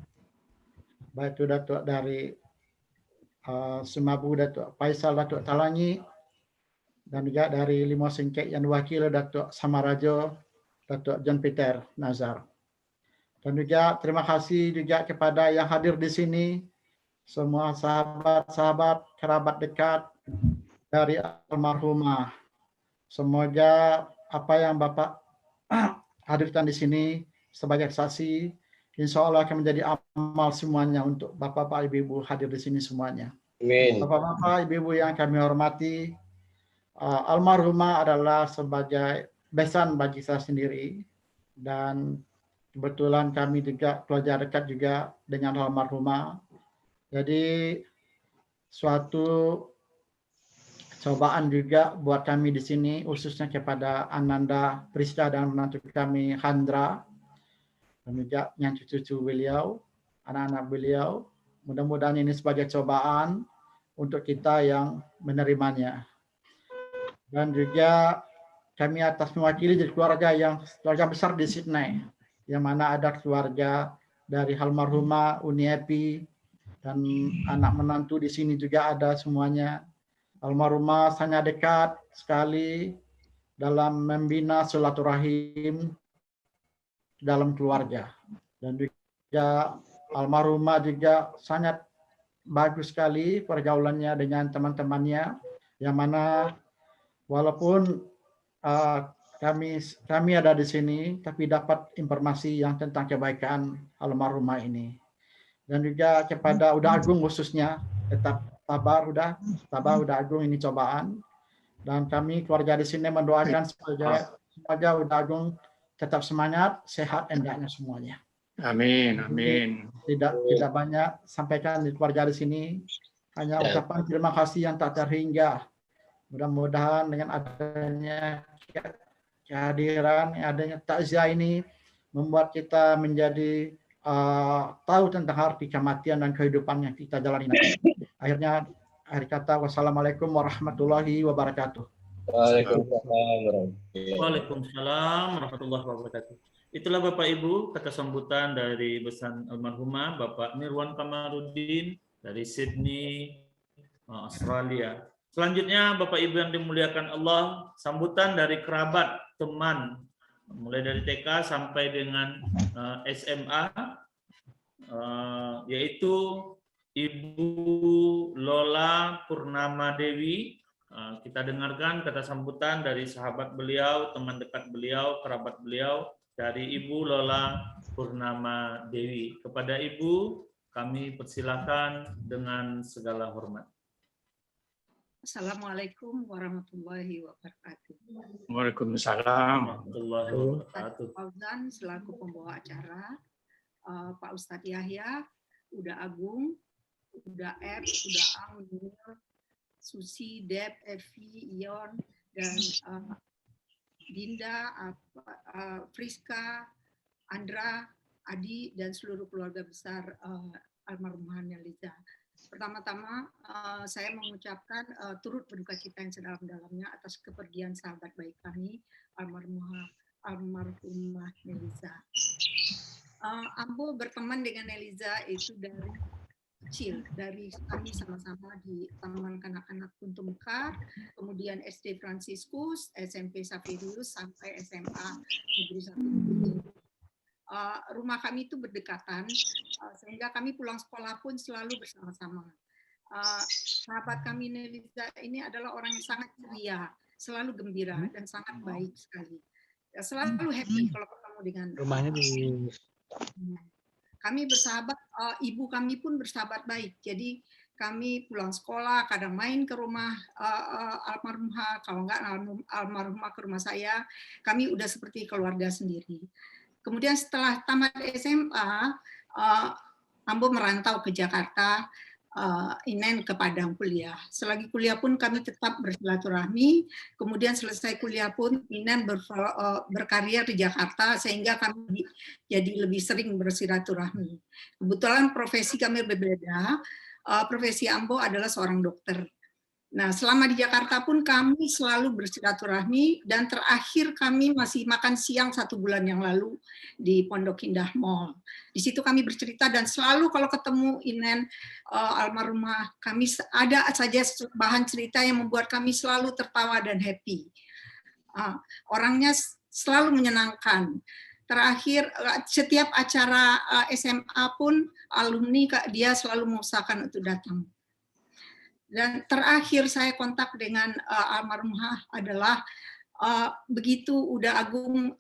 baik itu datuk dari Sumabu, Datuk Faisal, Datuk Talangi, dan juga dari Limau Singkek yang diwakili Datuk Samarajo, Datuk John Peter Nazar. Dan juga terima kasih juga kepada yang hadir di sini, semua sahabat-sahabat, kerabat dekat dari almarhumah. Semoga apa yang Bapak hadirkan di sini sebagai saksi, insya Allah akan menjadi amal semuanya untuk Bapak-Bapak, Ibu-Ibu hadir di sini semuanya. Amin. Bapak-Bapak, Ibu-Ibu yang kami hormati, almarhumah adalah sebagai besan bagi saya sendiri, dan kebetulan kami juga keluarga dekat juga dengan almarhumah. Jadi suatu cobaan juga buat kami di sini, khususnya kepada Ananda Prisda dan menantu kami Handra, dan juga yang cucu-cucu beliau, anak-anak beliau. Mudah-mudahan ini sebagai cobaan untuk kita yang menerimanya. Dan juga kami atas mewakili dari keluarga besar di Sydney, yang mana ada keluarga dari almarhumah Uni Epi, dan anak menantu di sini juga ada semuanya. Almarhumah sangat dekat sekali dalam membina silaturahim dalam keluarga, dan juga almarhumah juga sangat bagus sekali pergaulannya dengan teman-temannya, yang mana walaupun kami ada di sini, tapi dapat informasi yang tentang kebaikan almarhumah ini. Dan juga kepada Uda Agung khususnya, tetap sabar Uda Agung, ini cobaan. Dan kami keluarga di sini mendoakan semoga Uda Agung tetap semangat, sehat, endaknya semuanya. Amin, amin. Tidak banyak sampaikan di keluarga di sini, hanya ucapan terima kasih yang tak terhingga. Mudah-mudahan dengan adanya kehadiran, adanya takziah ini membuat kita menjadi tahu tentang arti kematian dan kehidupan yang kita jalani nanti. Akhirnya akhir kata, wassalamualaikum warahmatullahi wabarakatuh. Waalaikumsalam warahmatullahi wabarakatuh. Itulah Bapak Ibu kata sambutan dari besan almarhumah Bapak Nirwan Kamarudin dari Sydney, Australia. Selanjutnya Bapak Ibu yang dimuliakan Allah, sambutan dari kerabat, teman, mulai dari TK sampai dengan SMA, yaitu Ibu Lola Purnama Dewi. Kita dengarkan kata sambutan dari sahabat beliau, teman dekat beliau, kerabat beliau, dari Ibu Lola Purnama Dewi. Kepada Ibu, kami persilakan dengan segala hormat. Assalamualaikum warahmatullahi wabarakatuh. Waalaikumsalam. Warahmatullahi wabarakatuh. Fauzan selaku pembawa acara, Pak Ustadz Yahya, Uda Agung, Uda F, Uda Ang, Susi, Deb, Evi, Ion, dan Dinda, Friska, Andra, Adi, dan seluruh keluarga besar almarhumah Neliza. Pertama-tama saya mengucapkan turut berduka cita yang sedalam-dalamnya atas kepergian sahabat baik kami, almarhumah Neliza. Ambo berteman dengan Neliza itu dari kecil, dari kami sama-sama di Taman Kanak-kanak Kuntum Mekar, kemudian SD Fransiskus, SMP Safirius, sampai SMA Negeri 1. Rumah kami itu berdekatan, sehingga kami pulang sekolah pun selalu bersama-sama. Sahabat kami Neliza ini adalah orang yang sangat ceria, selalu gembira, dan sangat baik sekali. Selalu happy kalau ketemu dengan rumahnya di kami bersahabat, ibu kami pun bersahabat baik. Jadi kami pulang sekolah, kadang main ke rumah almarhumah, kalau enggak almarhumah ke rumah saya, kami udah seperti keluarga sendiri. Kemudian setelah tamat SMA, Ambo merantau ke Jakarta, Inen ke Padang kuliah. Selagi kuliah pun kami tetap bersilaturahmi. Kemudian selesai kuliah pun Inen berkarya di Jakarta, sehingga kami jadi lebih sering bersilaturahmi. Kebetulan profesi kami berbeda. Profesi Ambo adalah seorang dokter. Nah, selama di Jakarta pun kami selalu bersilaturahmi, dan terakhir kami masih makan siang 1 bulan yang lalu di Pondok Indah Mall. Di situ kami bercerita, dan selalu kalau ketemu Inen almarhumah, kami ada saja bahan cerita yang membuat kami selalu tertawa dan happy. Orangnya selalu menyenangkan. Terakhir, setiap acara SMA pun alumni dia selalu mengusahakan untuk datang. Dan terakhir saya kontak dengan almarhumah adalah begitu Uda Agung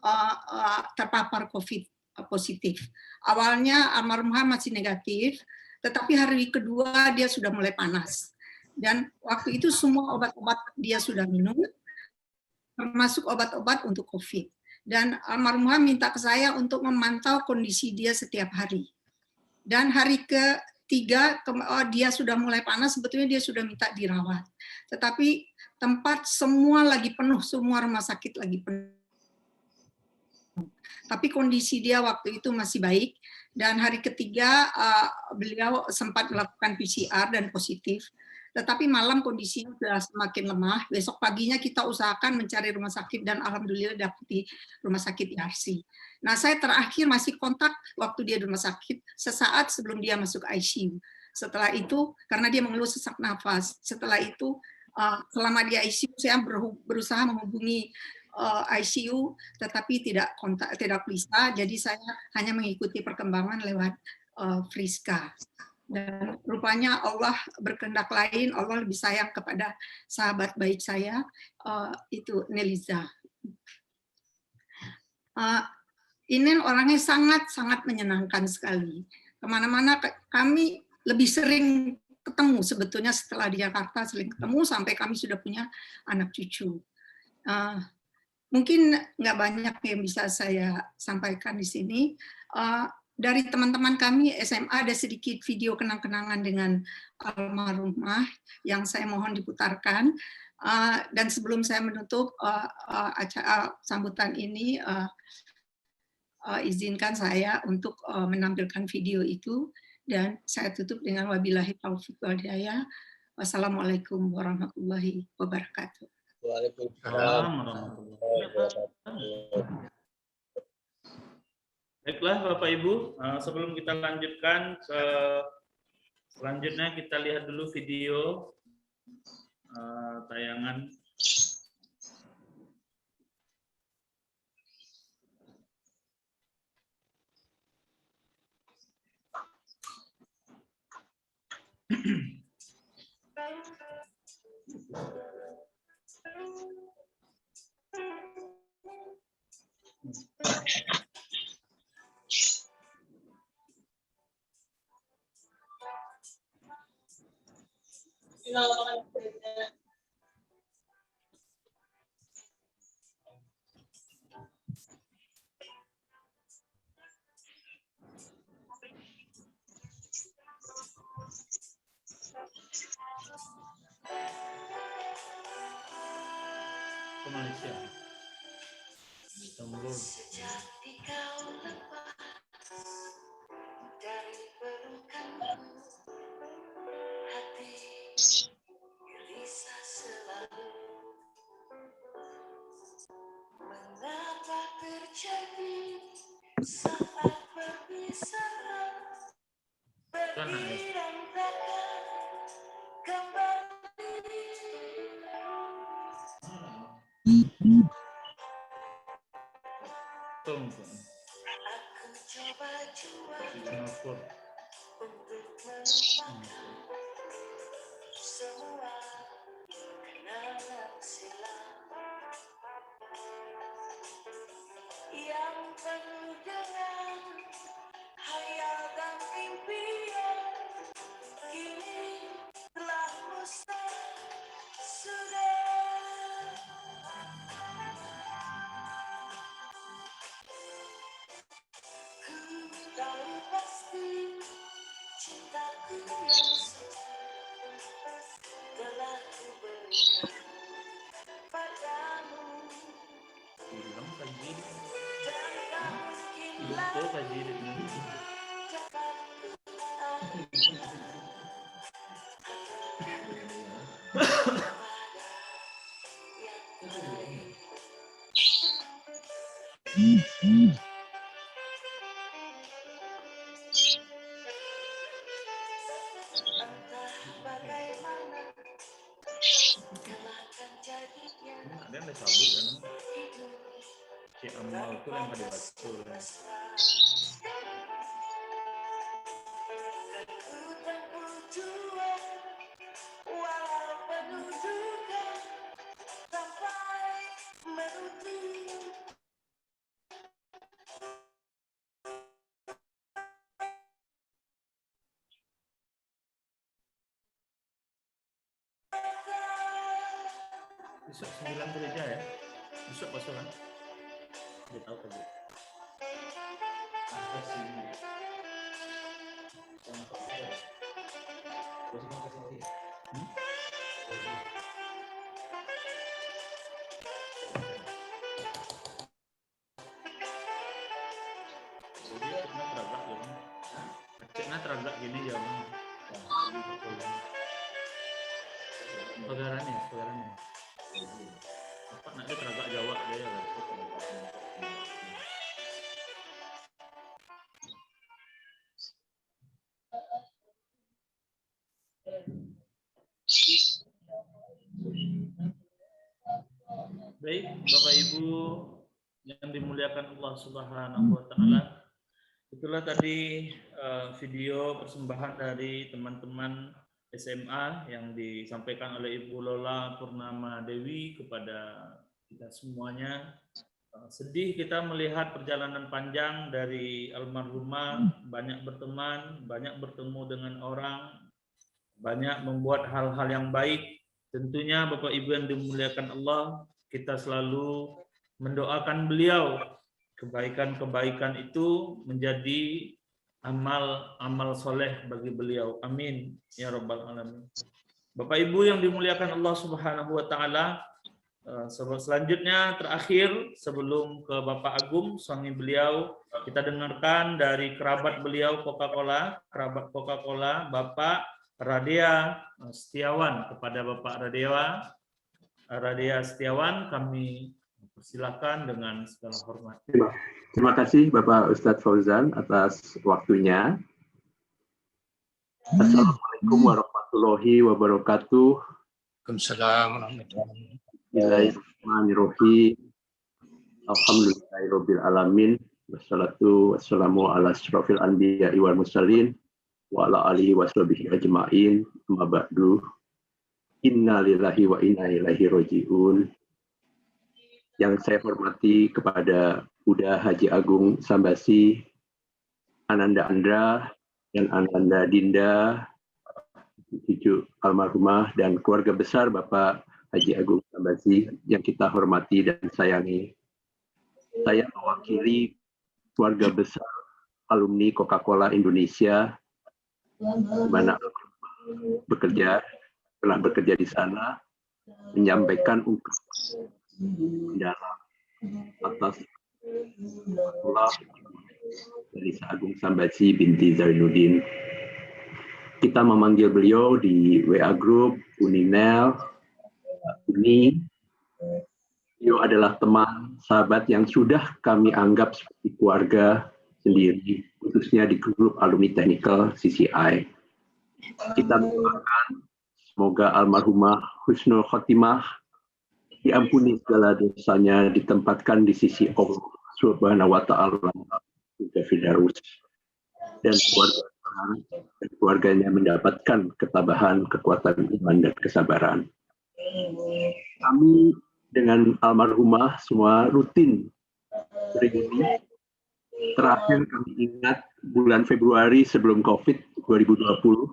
terpapar COVID positif. Awalnya almarhumah masih negatif, tetapi hari kedua dia sudah mulai panas. Dan waktu itu semua obat-obat dia sudah minum, termasuk obat-obat untuk COVID. Dan almarhumah minta ke saya untuk memantau kondisi dia setiap hari. Dan hari ketiga, dia sudah mulai panas, sebetulnya dia sudah minta dirawat. Tetapi tempat semua lagi penuh, semua rumah sakit lagi penuh. Tapi kondisi dia waktu itu masih baik, dan hari ketiga beliau sempat melakukan PCR dan positif. Tetapi malam kondisinya sudah semakin lemah. Besok paginya kita usahakan mencari rumah sakit, dan alhamdulillah dapat di rumah sakit Yarsi. Nah, saya terakhir masih kontak waktu dia di rumah sakit sesaat sebelum dia masuk ICU. Setelah itu, karena dia mengeluh sesak nafas. Setelah itu, selama di ICU saya berusaha menghubungi ICU, tetapi tidak bisa. Jadi saya hanya mengikuti perkembangan lewat Friska. Dan rupanya Allah berkehendak lain, Allah lebih sayang kepada sahabat baik saya, itu Neliza. Inen orangnya sangat-sangat menyenangkan sekali. Kemana-mana kami lebih sering ketemu sebetulnya setelah di Jakarta, sering ketemu sampai kami sudah punya anak cucu. Mungkin nggak banyak yang bisa saya sampaikan di sini. Dari teman-teman kami SMA ada sedikit video kenang-kenangan dengan almarhumah yang saya mohon diputarkan. Dan sebelum saya menutup acara sambutan ini, izinkan saya untuk menampilkan video itu, dan saya tutup dengan wabillahi taufiq wal hidayah. Wassalamualaikum warahmatullahi wabarakatuh. Waalaikumsalam warahmatullahi wabarakatuh. Baiklah Bapak Ibu, sebelum kita lanjutkan ke selanjutnya, kita lihat dulu video tayangan. Ke Malaysia. Istanbul. Sejati kau lepas dari pelukanku, hati gelisah selalu. Mengapa terjadi saat perpisahan berantakan kembali? Tunggu. Aku coba Singapura. untuk melupakan semua kenangan silam yang penuh dengan hayal dan impian, kini telah musnah sudah. Ku tahu pasti cintaku yang suci telah kuberikan padamu, Bilang kaji. dan tak mungkin Betul kaji lagi ini. dapat kualihkan kepada yang lain. Entah bagaimana kelakkan jadinya Ada yang sabut kan? hidup Si Amal itu yang pada batu. mesra. Dan ku tempuh jua walau penuh duka sampai menutup. Besok 9 gereja ya? Besok pasal kan? Dia tahu kan? Cekna teragak gini jawabnya. Pagarannya. Apa nak dia teragak Jawa dia lah. Baik, Bapak Ibu yang dimuliakan Allah Subhanahu wa taala. Itulah tadi video persembahan dari teman-teman SMA yang disampaikan oleh Ibu Lola Purnama Dewi kepada kita semuanya. Sedih kita melihat perjalanan panjang dari almarhumah, banyak berteman, banyak bertemu dengan orang, banyak membuat hal-hal yang baik. Tentunya Bapak Ibu yang dimuliakan Allah, kita selalu mendoakan beliau. Kebaikan-kebaikan itu menjadi amal soleh bagi beliau. Amin ya rabbal alamin. Bapak Ibu yang dimuliakan Allah Subhanahu wa taala, selanjutnya terakhir sebelum ke Bapak Agung suami beliau, kita dengarkan dari kerabat beliau kerabat Coca-Cola, Bapak Radea Setiawan. Kepada Bapak Radea Setiawan kami persilakan dengan segala hormat. Terima kasih Bapak Ustadz Fauzan atas waktunya. Assalamualaikum warahmatullahi wabarakatuh. Waalaikumsalam. Bismillahirrahmanirrahim. Alhamdulillahirabbil alamin. Wassalatu wassalamu ala asyrofil anbiya'i wal mursalin wa ala alihi washabihi ajmain. Amma ba'du. Inna lillahi wa inna ilaihi raji'un. yang saya hormati kepada Buddha Haji Agung Sambasi, Ananda Andra, dan Ananda Dinda, cucu almarhumah, dan keluarga besar Bapak Haji Agung Sambasi yang kita hormati dan sayangi. Saya mewakili keluarga besar alumni Coca-Cola Indonesia, di mana pernah bekerja di sana, menyampaikan ungkapan mendalam atas Allah dari Agung Sambasi binti Zainuddin. Kita memanggil beliau di WA Group, Uninel, Uni. Beliau adalah teman, sahabat yang sudah kami anggap seperti keluarga sendiri, khususnya di grup alumni Technical CCI. Kita mendoakan semoga almarhumah husnul khotimah, diampuni segala dosanya, ditempatkan di sisi Allah Subhanahu wa Ta'ala, dan keluarganya mendapatkan ketabahan, kekuatan iman, dan kesabaran. Kami dengan almarhumah semua rutin reuni. Terakhir kami ingat bulan Februari sebelum COVID 2020,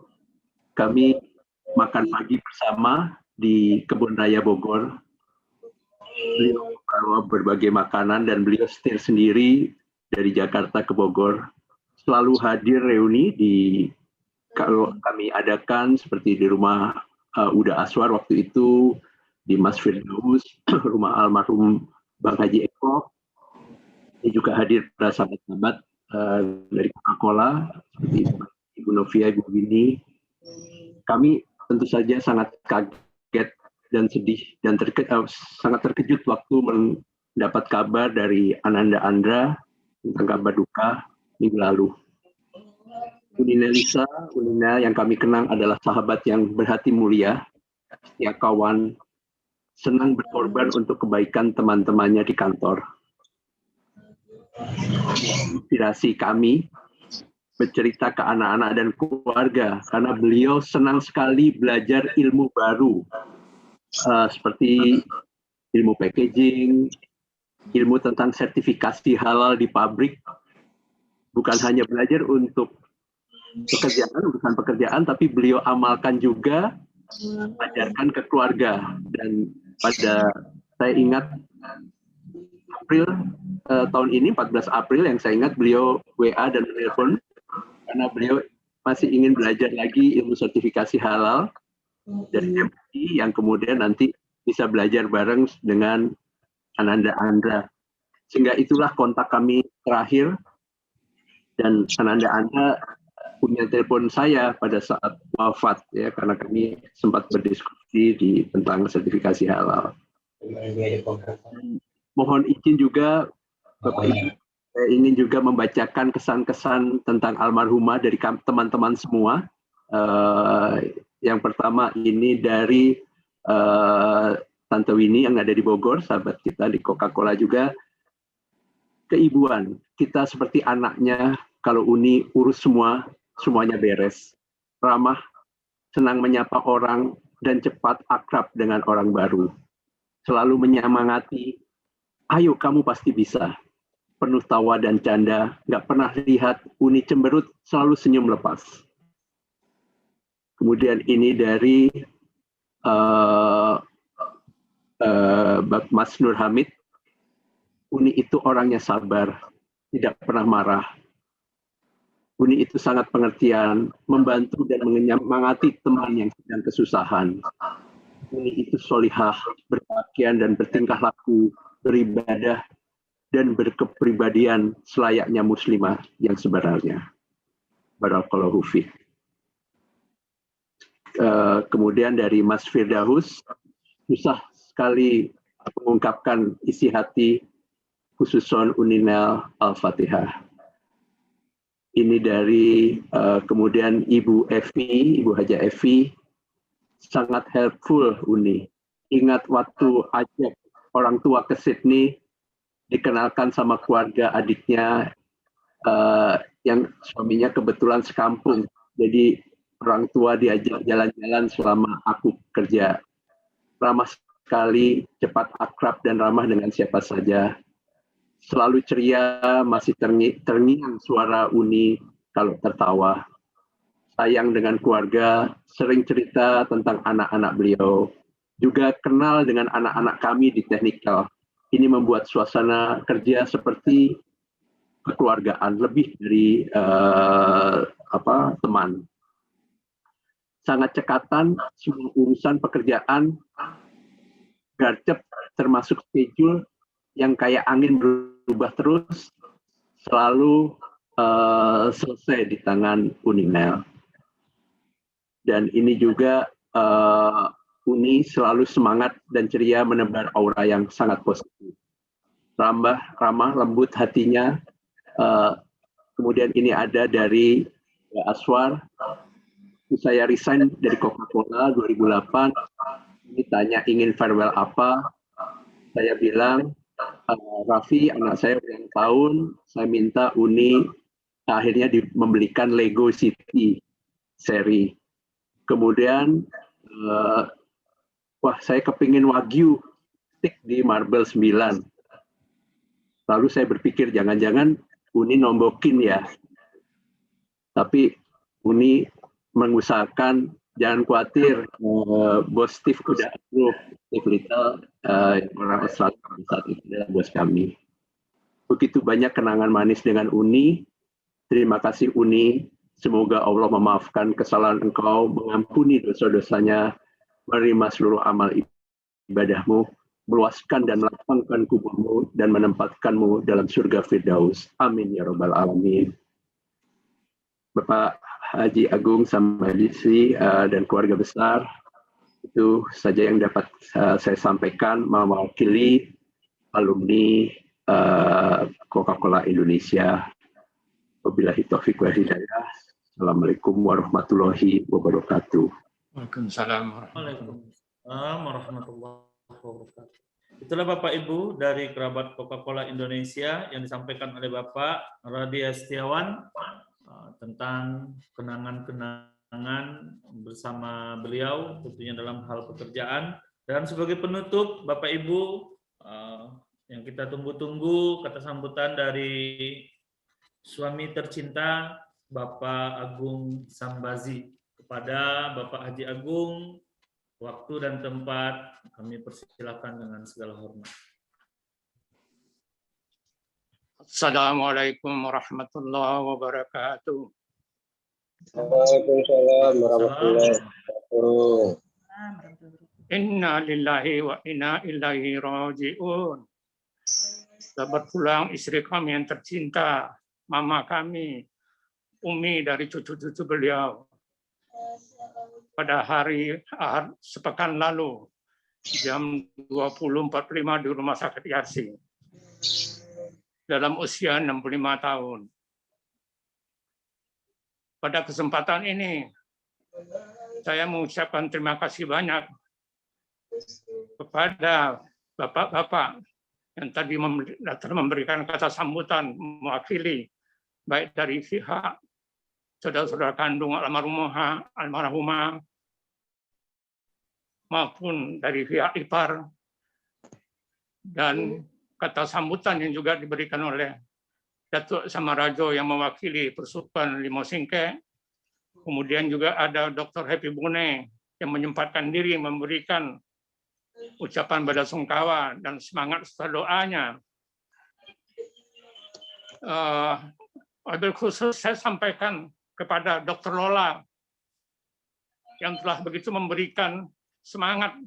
kami makan pagi bersama di Kebun Raya Bogor. Beliau membawa berbagai makanan dan beliau setir sendiri dari Jakarta ke Bogor. Selalu hadir reuni kalau kami adakan seperti di rumah Uda Aswar waktu itu, di Mas Firdaus, rumah almarhum Bang Haji Eko. Ini juga hadir para sahabat-sahabat dari Coca-Cola seperti Ibu Novia, Ibu Winnie. Kami tentu saja sangat kaget dan sedih dan sangat terkejut waktu mendapat kabar dari Ananda Andra tentang kabar duka minggu lalu. Unina Lisa, Unina yang kami kenang adalah sahabat yang berhati mulia, setia kawan, senang berkorban untuk kebaikan teman-temannya di kantor. Inspirasi kami bercerita ke anak-anak dan keluarga karena beliau senang sekali belajar ilmu baru seperti ilmu packaging, ilmu tentang sertifikasi halal di pabrik. Bukan hanya belajar untuk urusan pekerjaan, tapi beliau amalkan juga, ajarkan ke keluarga. Dan saya ingat April tahun ini, 14 April yang saya ingat beliau WA dan telepon karena beliau masih ingin belajar lagi ilmu sertifikasi halal dari MUI yang kemudian nanti bisa belajar bareng dengan Ananda Andra. Sehingga itulah kontak kami terakhir, dan Ananda Andra punya telepon saya pada saat wafat ya, karena kami sempat berdiskusi tentang sertifikasi halal. Mohon izin juga Bapak Ibu, saya ingin juga membacakan kesan-kesan tentang almarhumah dari teman-teman semua. Yang pertama ini dari Tante Winnie yang ada di Bogor, sahabat kita di Coca-Cola juga. Keibuan, kita seperti anaknya, kalau Uni urus semuanya beres. Ramah, senang menyapa orang, dan cepat akrab dengan orang baru. Selalu menyemangati, ayo kamu pasti bisa. Penuh tawa dan canda, nggak pernah lihat Uni cemberut, selalu senyum lepas. Kemudian ini dari Mas Nur Hamid. Uni itu orangnya sabar, tidak pernah marah. Uni itu sangat pengertian, membantu dan menyemangati teman yang sedang kesusahan. Uni itu solihah, berpakaian dan bertingkah laku, beribadah, dan berkepribadian selayaknya muslimah yang sebenarnya. Barakallahu fiik. Kemudian dari Mas Firdaus, susah sekali mengungkapkan isi hati khususon Uninel Al-Fatihah. Ini dari kemudian Ibu Evi, Ibu Haja Evi, sangat helpful Uni. Ingat waktu ajak orang tua ke Sydney, dikenalkan sama keluarga adiknya yang suaminya kebetulan sekampung. Jadi orang tua diajak jalan-jalan selama aku kerja. Ramah sekali, cepat akrab dan ramah dengan siapa saja. Selalu ceria, masih terngiang suara Uni kalau tertawa. Sayang dengan keluarga, sering cerita tentang anak-anak beliau. Juga kenal dengan anak-anak kami di teknikal. Ini membuat suasana kerja seperti kekeluargaan, lebih dari teman. Sangat cekatan, semua urusan pekerjaan garcep, termasuk schedule yang kayak angin berubah terus, selalu selesai di tangan Uninel. Dan ini juga Uni selalu semangat dan ceria menebar aura yang sangat positif. Ramah, lembut hatinya. Kemudian ini ada dari Aswar. Saya resign dari Coca-Cola 2008. Ini tanya ingin farewell apa. Saya bilang, Raffi, anak saya ulang tahun, saya minta Uni akhirnya membelikan Lego City seri. Kemudian, saya kepingin Wagyu stick di Marble 9. Lalu saya berpikir, jangan-jangan Uni nombokin ya. Tapi Uni mengusahakan, jangan khawatir, Bos Steve udah approve, Steve Little, orang Australia saat itu adalah bos kami. Begitu banyak kenangan manis dengan Uni. Terima kasih Uni. Semoga Allah memaafkan kesalahan engkau, mengampuni dosa-dosanya, menerima seluruh amal ibadahmu, meluaskan dan melapangkan kuburmu, dan menempatkanmu dalam surga Firdaus. Amin ya Rabbal Alamin. Bapak Haji Agung Sambadisi dan keluarga besar, itu saja yang dapat saya sampaikan mewakili alumni Coca-Cola Indonesia. Wabillahi taufiq wal hidayah. Assalamualaikum warahmatullahi wabarakatuh. Waalaikumsalam. Waalaikumsalam warahmatullahi wabarakatuh. Itulah Bapak Ibu dari kerabat Coca-Cola Indonesia yang disampaikan oleh Bapak Radia Setiawan tentang kenangan-kenangan bersama beliau tentunya dalam hal pekerjaan. Dan sebagai penutup Bapak Ibu yang kita tunggu-tunggu kata sambutan dari suami tercinta Bapak Agung Sambazi. Kepada Bapak Haji Agung, waktu dan tempat kami persilakan dengan segala hormat. Assalamualaikum warahmatullahi wabarakatuh. Waalaikumsalam warahmatullahi wabarakatuh. Inna lillahi wa inna ilaihi raji'un. Selamat pulang istri kami yang tercinta, mama kami, Umi dari cucu-cucu beliau. Pada hari Ahad sepekan lalu, jam 20.45 di Rumah Sakit Yarsi, dalam usia 65 tahun. Pada kesempatan ini, saya mengucapkan terima kasih banyak kepada bapak-bapak yang tadi memberikan kata sambutan mewakili, baik dari pihak saudara-saudara kandung almarhumah maupun dari pihak ipar, dan kata sambutan yang juga diberikan oleh Datuk Samarajo yang mewakili Persukan Limau Singkek. Kemudian juga ada Dr. Happy Bune yang menyempatkan diri memberikan ucapan belasungkawa dan semangat serta doanya. Wabil khusus saya sampaikan kepada Dr. Lola yang telah begitu memberikan semangat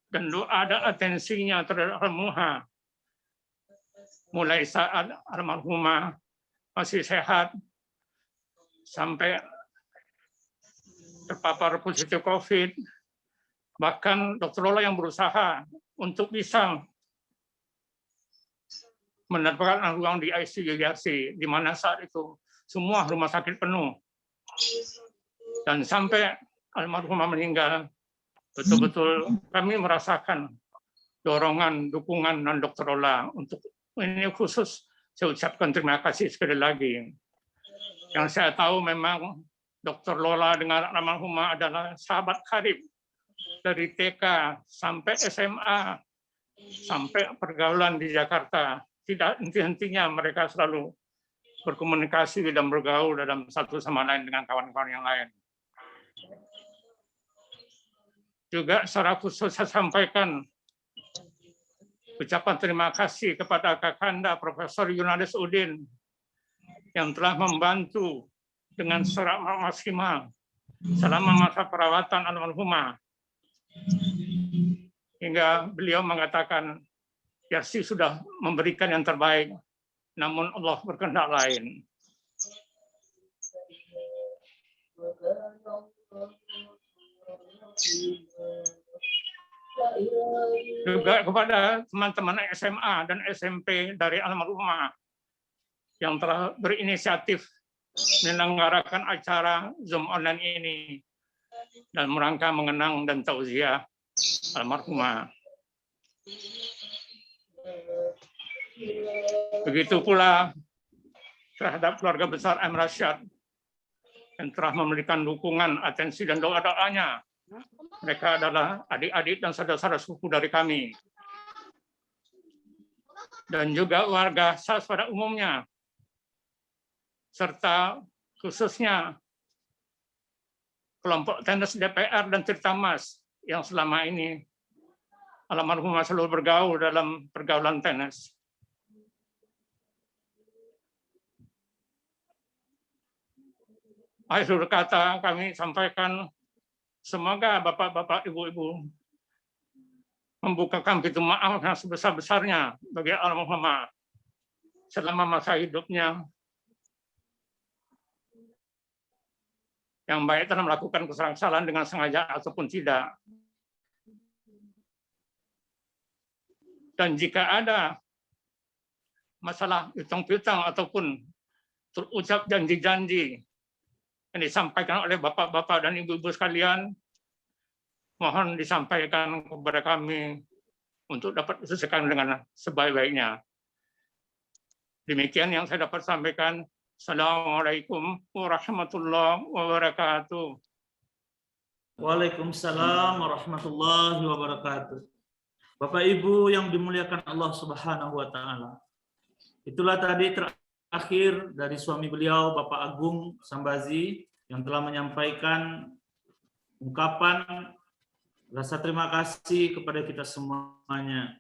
dan doa dan atensinya terhadap almarhumah mulai saat almarhumah masih sehat sampai terpapar positif COVID. Bahkan Dr. Lola yang berusaha untuk bisa mendapatkan ruang di ICU Yarsi, di mana saat itu semua rumah sakit penuh. Dan sampai almarhumah meninggal, betul-betul kami merasakan dorongan, dukungan dan Dr. Lola. Untuk ini khusus saya ucapkan terima kasih sekali lagi. Yang saya tahu memang Dr. Lola dengan almarhumah adalah sahabat karib dari TK sampai SMA, sampai pergaulan di Jakarta. Tidak henti-hentinya mereka selalu berkomunikasi dan bergaul dalam satu sama lain dengan kawan-kawan yang lain. Juga secara khusus saya sampaikan ucapan terima kasih kepada Kakanda Profesor Yunades Udin yang telah membantu dengan secara maksimal selama masa perawatan almarhumah. Hingga beliau mengatakan, Yarsi sudah memberikan yang terbaik, namun Allah berkehendak lain. Juga kepada teman-teman SMA dan SMP dari almarhumah yang telah berinisiatif menyelenggarakan acara Zoom online ini dalam rangka mengenang dan tauziah almarhumah. Begitu pula terhadap keluarga besar M. Rasyad yang telah memberikan dukungan, atensi, dan doa-doanya. Mereka adalah adik-adik dan saudara-saudara suku dari kami. Dan juga warga SAS pada umumnya, serta khususnya kelompok tenis DPR dan Tirtamas yang selama ini almarhumah selalu bergaul dalam pergaulan tenis. Akhir kata kami sampaikan, semoga bapak-bapak, ibu-ibu membukakan pintu maaf yang sebesar-besarnya bagi almarhumah selama masa hidupnya, yang baik dalam melakukan kesalahan dengan sengaja ataupun tidak. Dan jika ada masalah piutang-piutang ataupun terucap janji-janji yang disampaikan oleh bapak-bapak dan ibu-ibu sekalian, mohon disampaikan kepada kami untuk dapat diselesaikan dengan sebaik-baiknya. Demikian yang saya dapat sampaikan. Assalamualaikum warahmatullahi wabarakatuh. Waalaikumsalam warahmatullahi wabarakatuh. Bapak Ibu yang dimuliakan Allah Subhanahu wa taala. Itulah tadi terakhir dari suami beliau Bapak Agung Sambazi yang telah menyampaikan ungkapan rasa terima kasih kepada kita semuanya.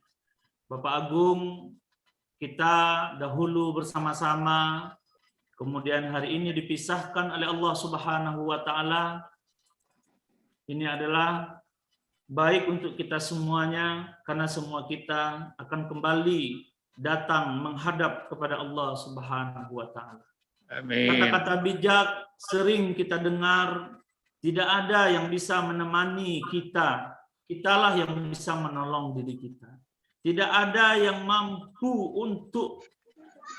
Bapak Agung, kita dahulu bersama-sama, kemudian hari ini dipisahkan oleh Allah Subhanahu wa taala. Ini adalah baik untuk kita semuanya, karena semua kita akan kembali datang menghadap kepada Allah Subhanahu wa taala. Amin. Kata-kata bijak sering kita dengar, tidak ada yang bisa menemani kita. Kitalah yang bisa menolong diri kita. Tidak ada yang mampu untuk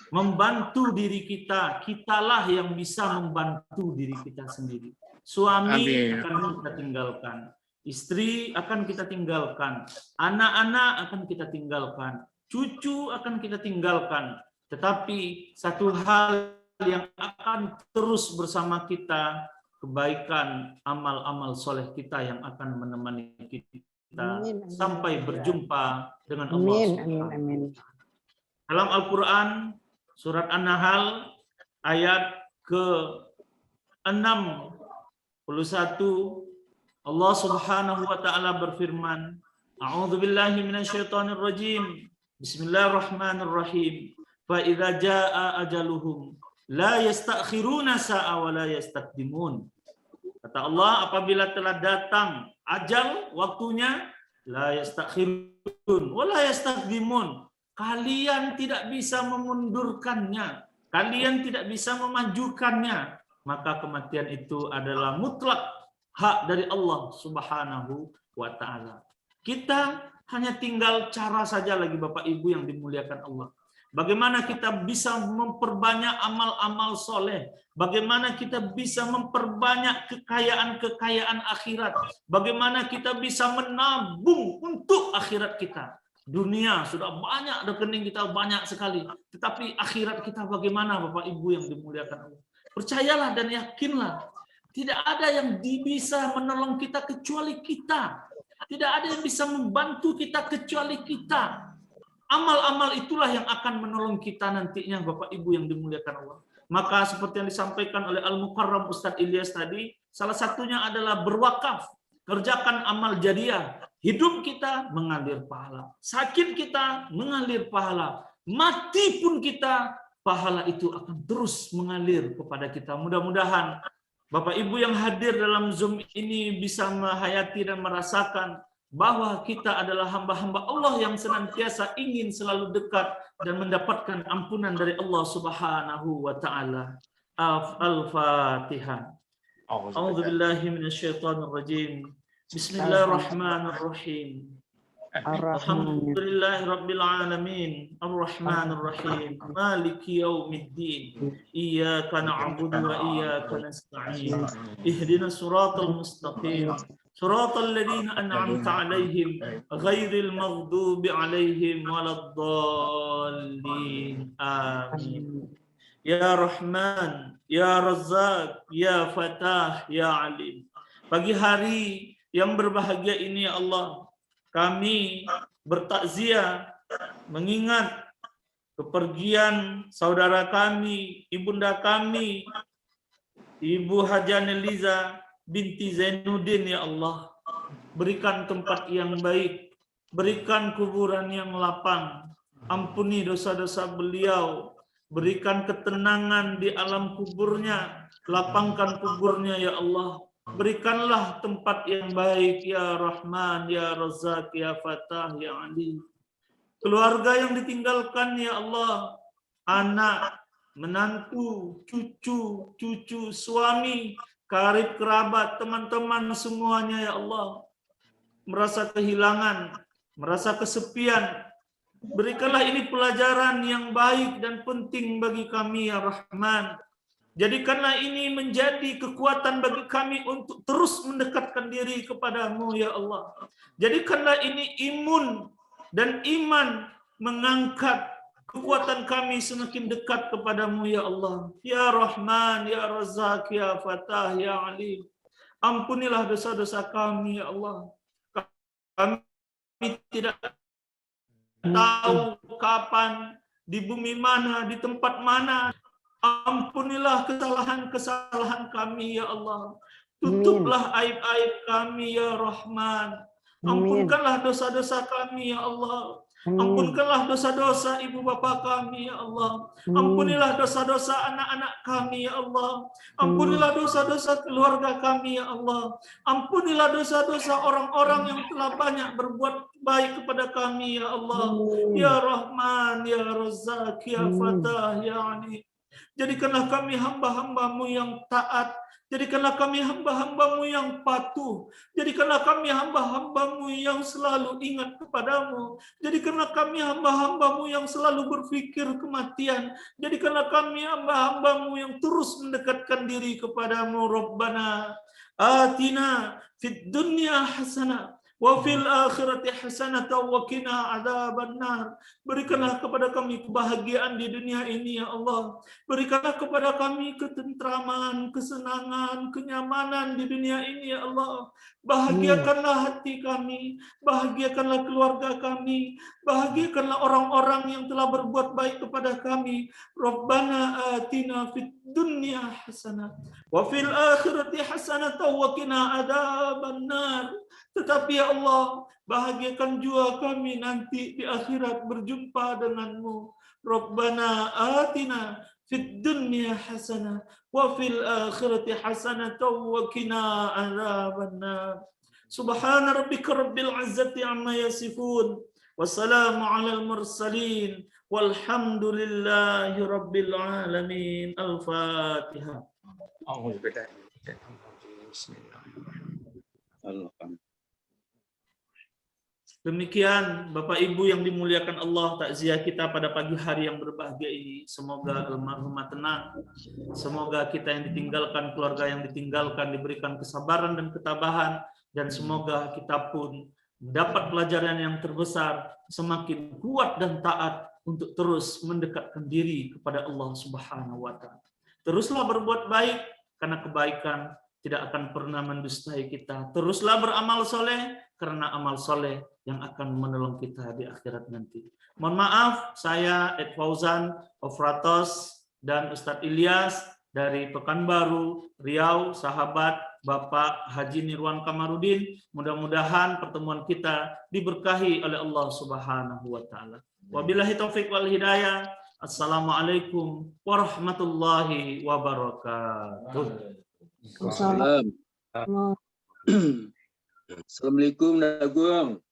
membantu diri kita. Kitalah yang bisa membantu diri kita sendiri. Suami akan kita tinggalkan. Istri akan kita tinggalkan, anak-anak akan kita tinggalkan, cucu akan kita tinggalkan. Tetapi satu hal yang akan terus bersama kita, kebaikan, amal-amal soleh kita yang akan menemani kita sampai berjumpa dengan Allah. Amin. Dalam Al-Quran, surat An-Nahl ayat ke-61, Allah Subhanahu wa taala berfirman, A'udzubillahi minasyaitonirrajim. Bismillahirrahmanirrahim. Fa idza jaa ajaluhum la yastakhiruna sa'a wa la yastaqdimun. Kata Allah, apabila telah datang ajal waktunya, la yastakhirun wa la yastaqdimun. Kalian tidak bisa memundurkannya, kalian tidak bisa memajukannya, maka kematian itu adalah mutlak hak dari Allah Subhanahu wa taala. Kita hanya tinggal cara saja lagi Bapak Ibu yang dimuliakan Allah. Bagaimana kita bisa memperbanyak amal-amal soleh. Bagaimana kita bisa memperbanyak kekayaan-kekayaan akhirat. Bagaimana kita bisa menabung untuk akhirat kita. Dunia sudah banyak, rekening kita banyak sekali. Tetapi akhirat kita bagaimana Bapak Ibu yang dimuliakan Allah. Percayalah dan yakinlah. Tidak ada yang bisa menolong kita kecuali kita. Tidak ada yang bisa membantu kita kecuali kita. Amal-amal itulah yang akan menolong kita nantinya, Bapak Ibu yang dimuliakan Allah. Maka seperti yang disampaikan oleh Al-Mukarram Ustadz Ilyas tadi, salah satunya adalah berwakaf. Kerjakan amal jariah. Hidup kita mengalir pahala. Sakit kita mengalir pahala. Mati pun kita, pahala itu akan terus mengalir kepada kita. Mudah-mudahan Bapak Ibu yang hadir dalam Zoom ini bisa menghayati dan merasakan bahwa kita adalah hamba-hamba Allah yang senantiasa ingin selalu dekat dan mendapatkan ampunan dari Allah Subhanahu wa taala. Al-Fatihah. A'udzu billahi minasyaitonir rajim. Bismillahirrahmanirrahim. Alhamdulillahirabbil alamin. Arrahmanir rahim. Maliki yaumiddin. Iyyaka na'budu wa iyyaka nasta'in. Ihdinas siratal mustaqim. Siratal ladzina an'amta 'alaihim ghairil maghdubi 'alaihim waladdallin. Amin. Ya Rahman, Ya Razzaq, Ya Fatah, Ya Alim. Pagi hari yang berbahagia ini ya Allah, kami bertakziah mengingat kepergian saudara kami, ibunda kami, Ibu Haja Neliza binti Zainuddin ya Allah. Berikan tempat yang baik, berikan kuburan yang lapang, ampuni dosa-dosa beliau, berikan ketenangan di alam kuburnya, lapangkan kuburnya ya Allah. Berikanlah tempat yang baik ya Rahman, ya Razzaq, ya Fatah, ya Ali. Keluarga yang ditinggalkan ya Allah, anak, menantu, cucu, suami, karib kerabat, teman-teman semuanya ya Allah. Merasa kehilangan, merasa kesepian. Berikanlah ini pelajaran yang baik dan penting bagi kami ya Rahman. Jadikanlah ini menjadi kekuatan bagi kami untuk terus mendekatkan diri kepadamu ya Allah. Jadikanlah ini imun dan iman mengangkat kekuatan kami semakin dekat kepadamu ya Allah. Ya Rahman, Ya Razzaq, Ya Fatah, Ya Alim. Ampunilah dosa-dosa kami ya Allah. Kami tidak tahu kapan, di bumi mana, di tempat mana. Ampunilah kesalahan-kesalahan kami ya Allah. Tutuplah aib-aib kami ya Rahman. Ampunkanlah dosa-dosa kami ya Allah. Ampunkanlah dosa-dosa ibu bapa kami ya Allah. Ampunilah dosa-dosa anak-anak kami ya Allah. Ampunilah dosa-dosa keluarga kami ya Allah. Ampunilah dosa-dosa orang-orang yang telah banyak berbuat baik kepada kami ya Allah. Ya Rahman, Ya Razzaq, Ya Fatah, Ya Ali. Jadikanlah kami hamba-hambamu yang taat. Jadikanlah kami hamba-hambamu yang patuh. Jadikanlah kami hamba-hambamu yang selalu ingat kepadamu. Jadikanlah kami hamba-hambamu yang selalu berpikir kematian. Jadikanlah kami hamba-hambamu yang terus mendekatkan diri kepadamu. Rabbana atina fid dunya hasanah wa fil akhirati hasanatan wa qina adzabannar. Berikanlah kepada kami kebahagiaan di dunia ini ya Allah. Berikanlah kepada kami ketentraman, kesenangan, kenyamanan di dunia ini ya Allah. Bahagiakanlah hati kami, bahagiakanlah keluarga kami, bahagiakanlah orang-orang yang telah berbuat baik kepada kami. Rabbana atina fid dunya hasanah wa fil akhirati hasanatan wa qina adzabannar. Tetapi ya Allah, bahagiakan jua kami nanti di akhirat berjumpa denganmu. Rabbana atina fid dunya hasanah wa fil akhirati hasanatan wa qina adzabannar. Subhana rabbika rabbil izzati amma yasifun. Wassalamu alal mursalin. Walhamdulillahi rabbil alamin. Al-Fatihah. Demikian Bapak Ibu yang dimuliakan Allah, takziah kita pada pagi hari yang berbahagia ini. Semoga almarhumah tenang. Semoga kita yang ditinggalkan, keluarga yang ditinggalkan diberikan kesabaran dan ketabahan. Dan semoga kita pun mendapat pelajaran yang terbesar, semakin kuat dan taat untuk terus mendekatkan diri kepada Allah Subhanahu wa Ta'ala. Teruslah berbuat baik karena kebaikan tidak akan pernah mendustai kita. Teruslah beramal soleh karena amal soleh yang akan menolong kita di akhirat nanti. Mohon maaf, saya Ed Fauzan Ofratos dan Ustadz Ilyas dari Pekanbaru, Riau, sahabat Bapak Haji Nirwan Kamarudin. Mudah-mudahan pertemuan kita diberkahi oleh Allah Subhanahu wa taala. Wabillahi taufik wal hidayah. Assalamualaikum warahmatullahi wabarakatuh. Assalamualaikum Nagung.